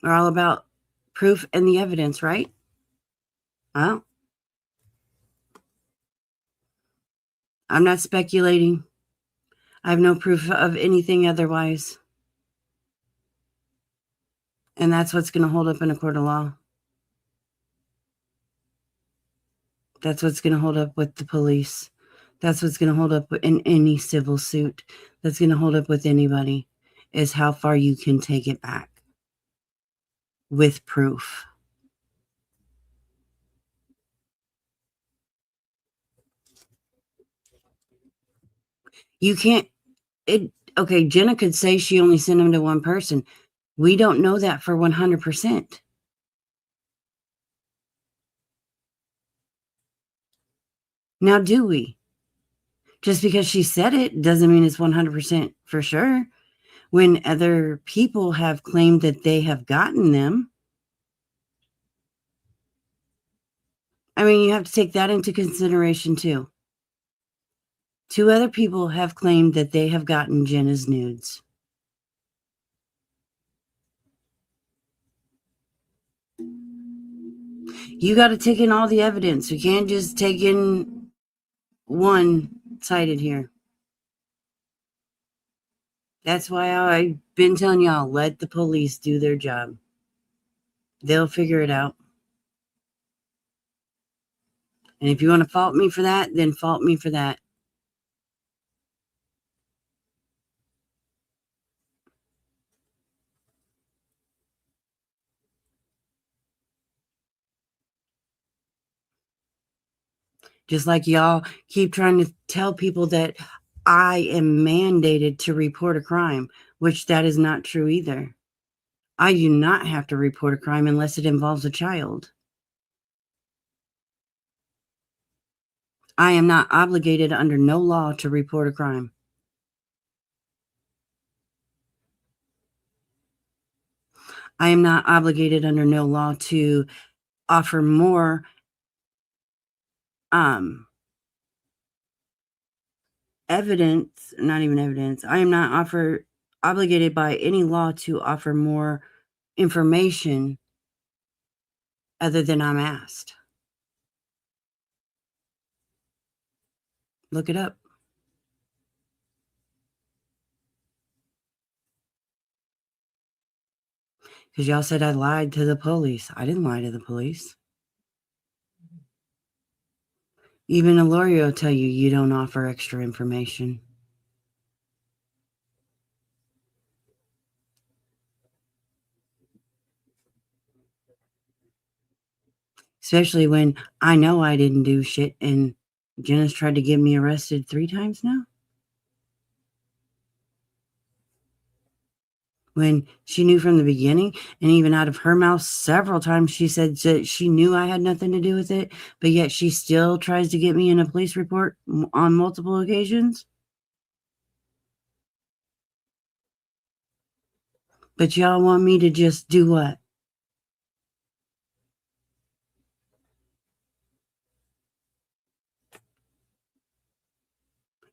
We're all about proof and the evidence, right? Well, I'm not speculating. I have no proof of anything otherwise. And that's what's going to hold up in a court of law. That's what's going to hold up with the police. That's what's going to hold up in any civil suit. That's going to hold up with anybody, is how far you can take it back with proof. You can't, okay, Jenna could say she only sent them to one person. We don't know that for 100%. Now, do we? Just because she said it doesn't mean it's 100% for sure. When other people have claimed that they have gotten them, I mean, you have to take that into consideration too. 2 other people have claimed that they have gotten Jenna's nudes. You got to take in all the evidence. You can't just take in one-sided here. That's why I've been telling y'all, let the police do their job. They'll figure it out. And if you want to fault me for that, then fault me for that. Just like y'all keep trying to tell people that I am mandated to report a crime, which that is not true either. I do not have to report a crime unless it involves a child. I am not obligated under no law to report a crime. I am not obligated under no law to offer more evidence, not even evidence. I am not obligated by any law to offer more information other than I'm asked. Look it up. Because y'all said I lied to the police. I didn't lie to the police. Even a lawyer will tell you you don't offer extra information. Especially when I know I didn't do shit and Jenna's tried to get me arrested 3 times now. When she knew from the beginning, and even out of her mouth several times, she said that she knew I had nothing to do with it, but yet she still tries to get me in a police report on multiple occasions. But y'all want me to just do what?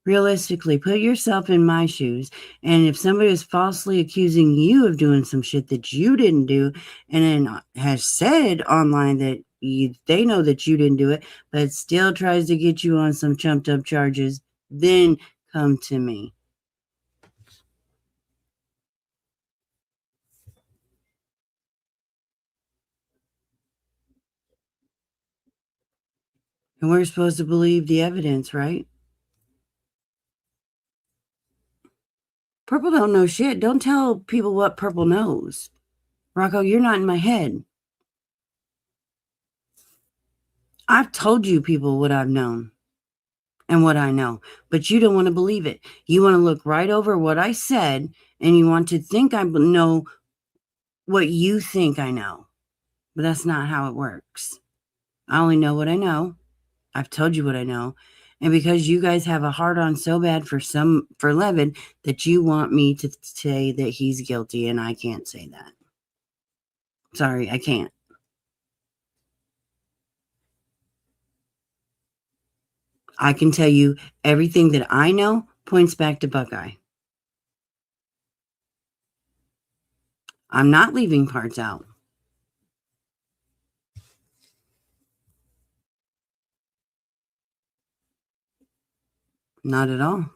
Realistically, put yourself in my shoes. And if somebody is falsely accusing you of doing some shit that you didn't do, and then has said online that they know that you didn't do it, but still tries to get you on some chumped up charges, then come to me. And we're supposed to believe the evidence, right? Purple don't know shit. Don't tell people what Purple knows. Rocco, you're not in my head. I've told you people what I've known and what I know, but you don't want to believe it. You want to look right over what I said, and you want to think I know what you think I know. But that's not how it works. I only know what I know. I've told you what I know. And because you guys have a hard on so bad for Levin that you want me to say that he's guilty, and I can't say that. Sorry, I can't. I can tell you everything that I know points back to Buckeye. I'm not leaving parts out. Not at all.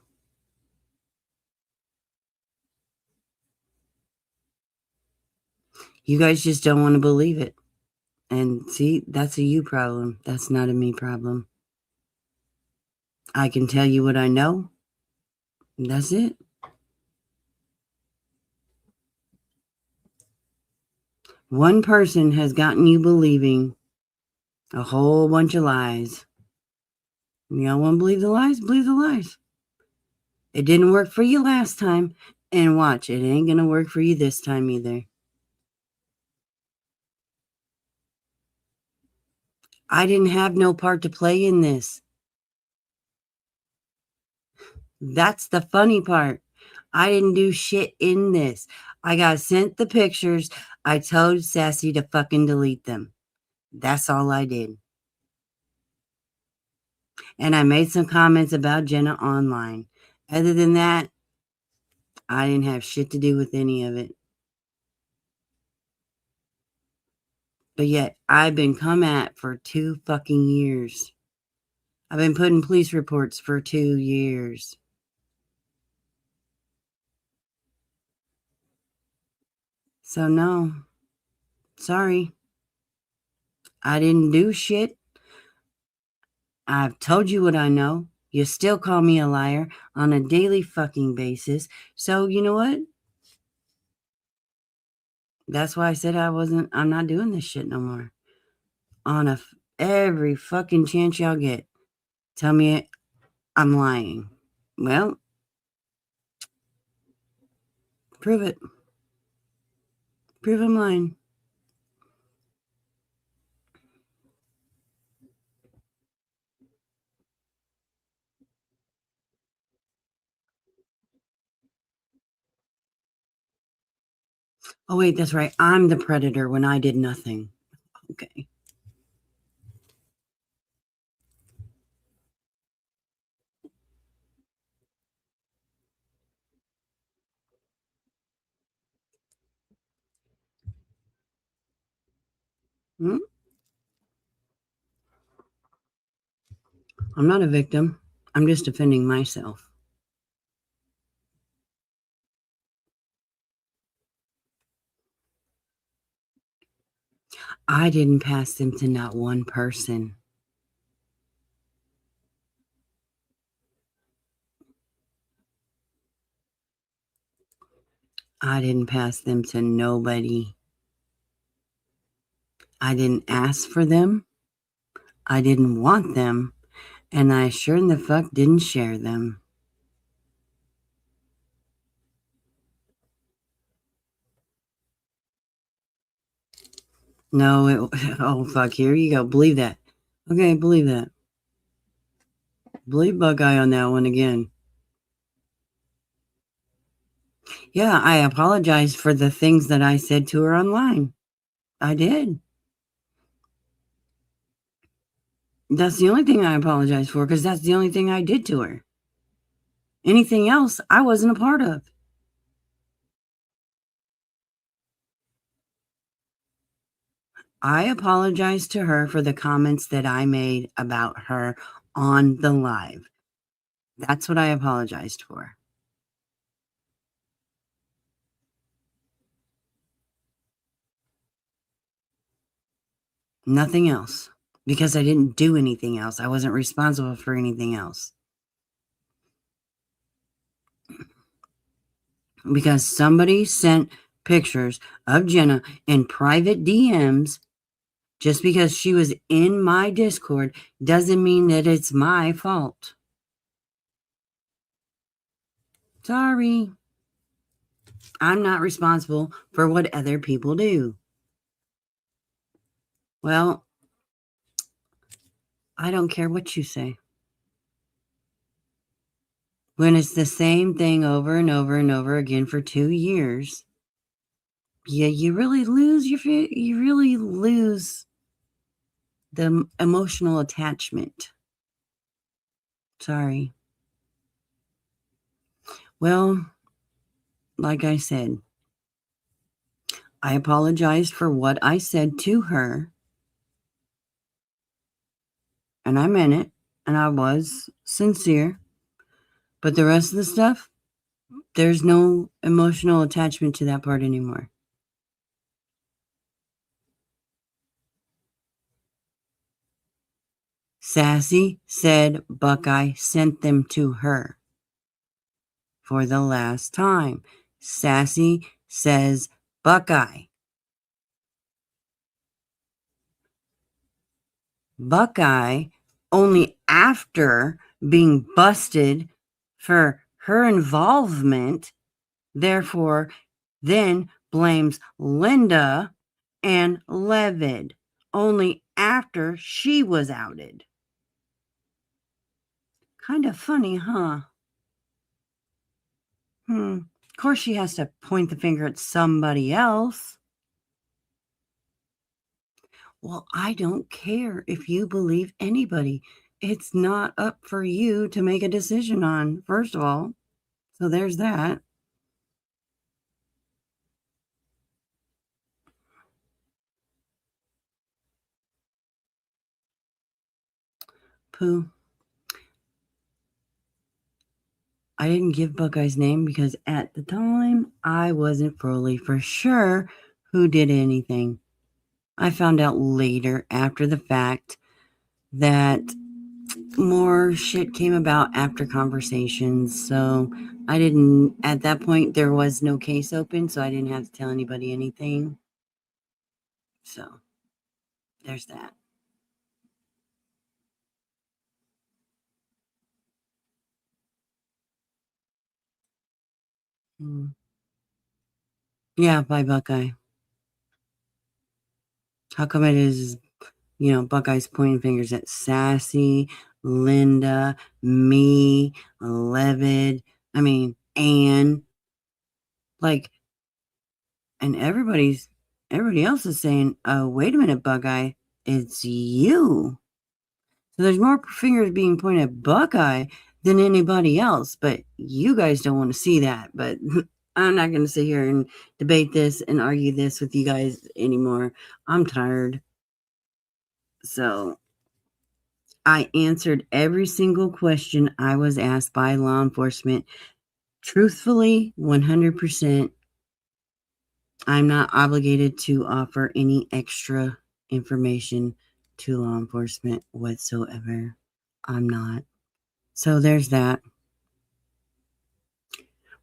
You guys just don't want to believe it. And see, that's a you problem. That's not a me problem. I can tell you what I know. And that's it. One person has gotten you believing a whole bunch of lies. Y'all want to believe the lies? Believe the lies. It didn't work for you last time. And watch, it ain't going to work for you this time either. I didn't have no part to play in this. That's the funny part. I didn't do shit in this. I got sent the pictures. I told Sassy to fucking delete them. That's all I did. And I made some comments about Jenna online. Other than that, I didn't have shit to do with any of it. But yet, I've been come at for 2 fucking years. I've been putting police reports for 2 years. So no, sorry. I didn't do shit. I've told you what I know. You still call me a liar on a daily fucking basis. So you know what? That's why I said I'm not doing this shit no more. On every fucking chance y'all get, tell me I'm lying. Well, prove it. Prove I'm lying. Oh, wait, that's right. I'm the predator when I did nothing. Okay. Hmm? I'm not a victim. I'm just defending myself. I didn't pass them to not one person. I didn't pass them to nobody. I didn't ask for them. I didn't want them. And I sure in the fuck didn't share them. No, oh fuck, here you go. Believe that. Okay, believe that. Believe Buckeye on that one again. Yeah, I apologize for the things that I said to her online. I did. That's the only thing I apologize for because that's the only thing I did to her. Anything else, I wasn't a part of. I apologize to her for the comments that I made about her on the live. That's what I apologized for. Nothing else. Because I didn't do anything else. I wasn't responsible for anything else. Because somebody sent pictures of Jenna in private DMs just because she was in my Discord doesn't mean that it's my fault. Sorry. I'm not responsible for what other people do. Well, I don't care what you say. When it's the same thing over and over and over again for 2 years, yeah, you really lose the emotional attachment. Sorry. Well, like I said, I apologized for what I said to her, and I meant it, and I was sincere. But the rest of the stuff, there's no emotional attachment to that part anymore. Sassy said Buckeye sent them to her for the last time. Sassy says Buckeye. Buckeye, only after being busted for her involvement, therefore, then blames Linda and Levid, only after she was outed. Kind of funny, huh? Of course, she has to point the finger at somebody else. Well, I don't care if you believe anybody. it's not up for you to make a decision on, first of all. So there's that. Pooh. I didn't give Buckeye's name because at the time I wasn't fully for sure who did anything. I found out later after the fact that more shit came about after conversations. So I didn't, at that point, there was no case open, so I didn't have to tell anybody anything. So there's that. Yeah, by Buckeye. How come it is, Buckeye's pointing fingers at Sassy, Linda, me, Levid, Anne, like, and everybody else is saying, oh, wait a minute, Buckeye, it's you. So there's more fingers being pointed at Buckeye than anybody else, but you guys don't want to see that. But I'm not going to sit here and debate this and argue this with you guys anymore. I'm tired. So I answered every single question I was asked by law enforcement. Truthfully, 100%. I'm not obligated to offer any extra information to law enforcement whatsoever. I'm not. So there's that.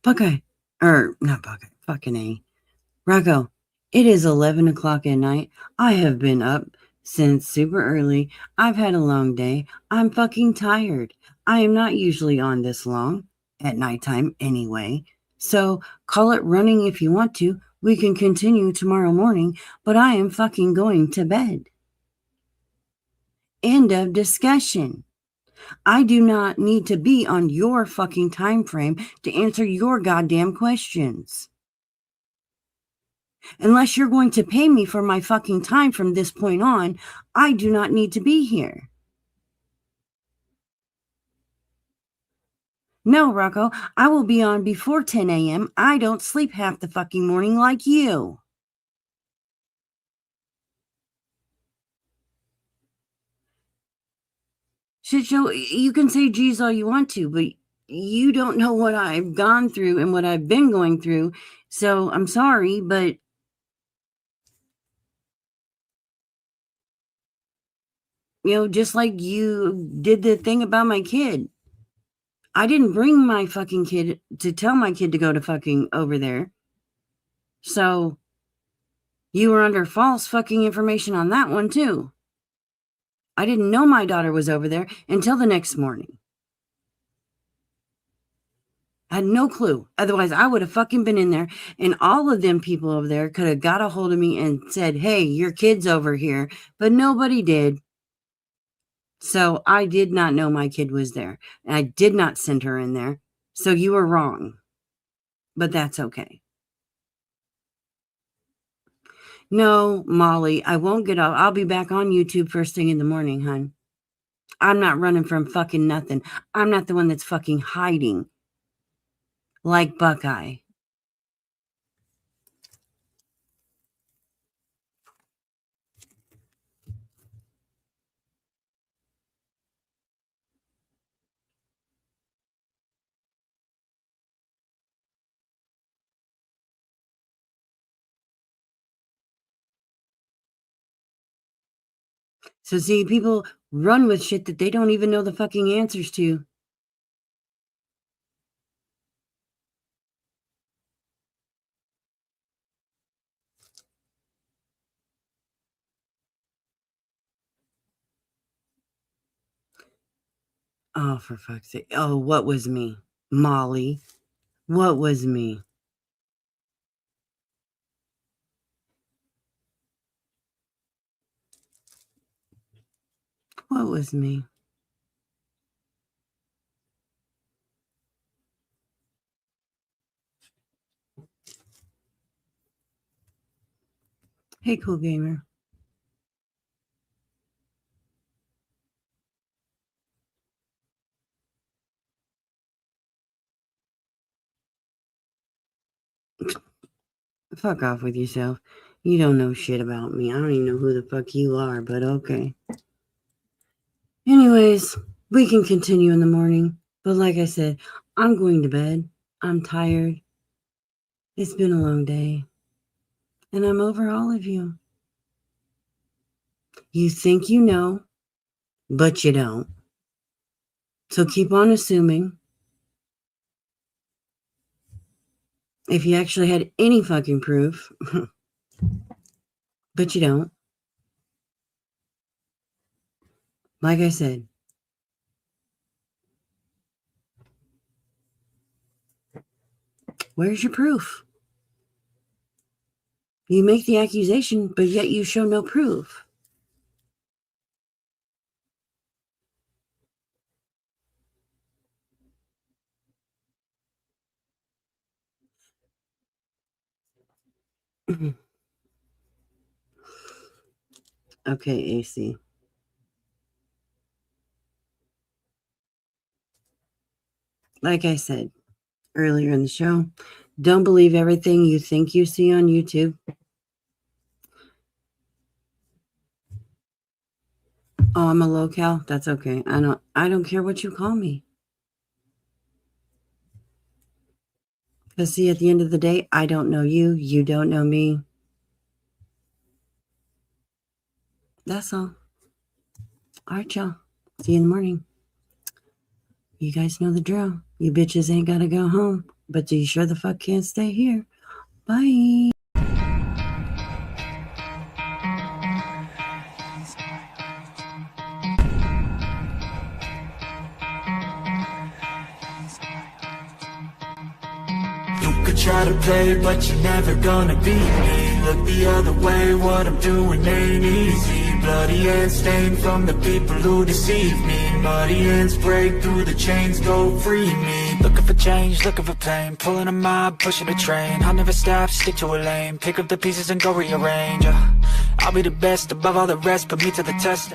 Buckeye. Not Buckeye. Fucking A. Rocco, it is 11 o'clock at night. I have been up since super early. I've had a long day. I'm fucking tired. I am not usually on this long at nighttime anyway. So call it running if you want to. We can continue tomorrow morning, but I am fucking going to bed. End of discussion. I do not need to be on your fucking time frame to answer your goddamn questions. Unless you're going to pay me for my fucking time from this point on, I do not need to be here. No, Rocco, I will be on before 10 a.m. I don't sleep half the fucking morning like you. Shit show, you can say geez all you want to, but you don't know what I've gone through and what I've been going through. So I'm sorry, but just like you did the thing about my kid. I didn't bring my fucking kid to tell my kid to go to fucking over there. So you were under false fucking information on that one too. I didn't know my daughter was over there until the next morning. I had no clue. Otherwise, I would have fucking been in there, and all of them people over there could have got a hold of me and said, hey, your kid's over here. But nobody did. So I did not know my kid was there. And I did not send her in there. So you were wrong. But that's okay. No, Molly, I won't get off. I'll be back on YouTube first thing in the morning, hon. I'm not running from fucking nothing. I'm not the one that's fucking hiding like Buckeye. So see, people run with shit that they don't even know the fucking answers to. Oh, for fuck's sake. Oh, what was me? Molly. What was me? What was me? Hey, cool gamer. Fuck off with yourself. You don't know shit about me. I don't even know who the fuck you are, but okay. Anyways, we can continue in the morning. But like I said, I'm going to bed. I'm tired. It's been a long day. And I'm over all of you. You think you know, but you don't. So keep on assuming. If you actually had any fucking proof, but you don't. Like I said, where's your proof? You make the accusation, but yet you show no proof. Okay, AC. Like I said earlier in the show, don't believe everything you think you see on YouTube. Oh, I'm a locale. That's okay. I don't care what you call me. Because see, at the end of the day, I don't know you. You don't know me. That's all. All right, y'all. See you in the morning. You guys know the drill. You bitches ain't gotta go home, but you sure the fuck can't stay here. Bye. You could try to play, but you're never gonna beat me. Look the other way, what I'm doing ain't easy. Bloody hands stained from the people who deceive me. Muddy hands break through the chains, go free me. Looking for change, looking for pain. Pulling a mob, pushing a train. I'll never stop, stick to a lane. Pick up the pieces and go rearrange. I'll be the best above all the rest, put me to the test.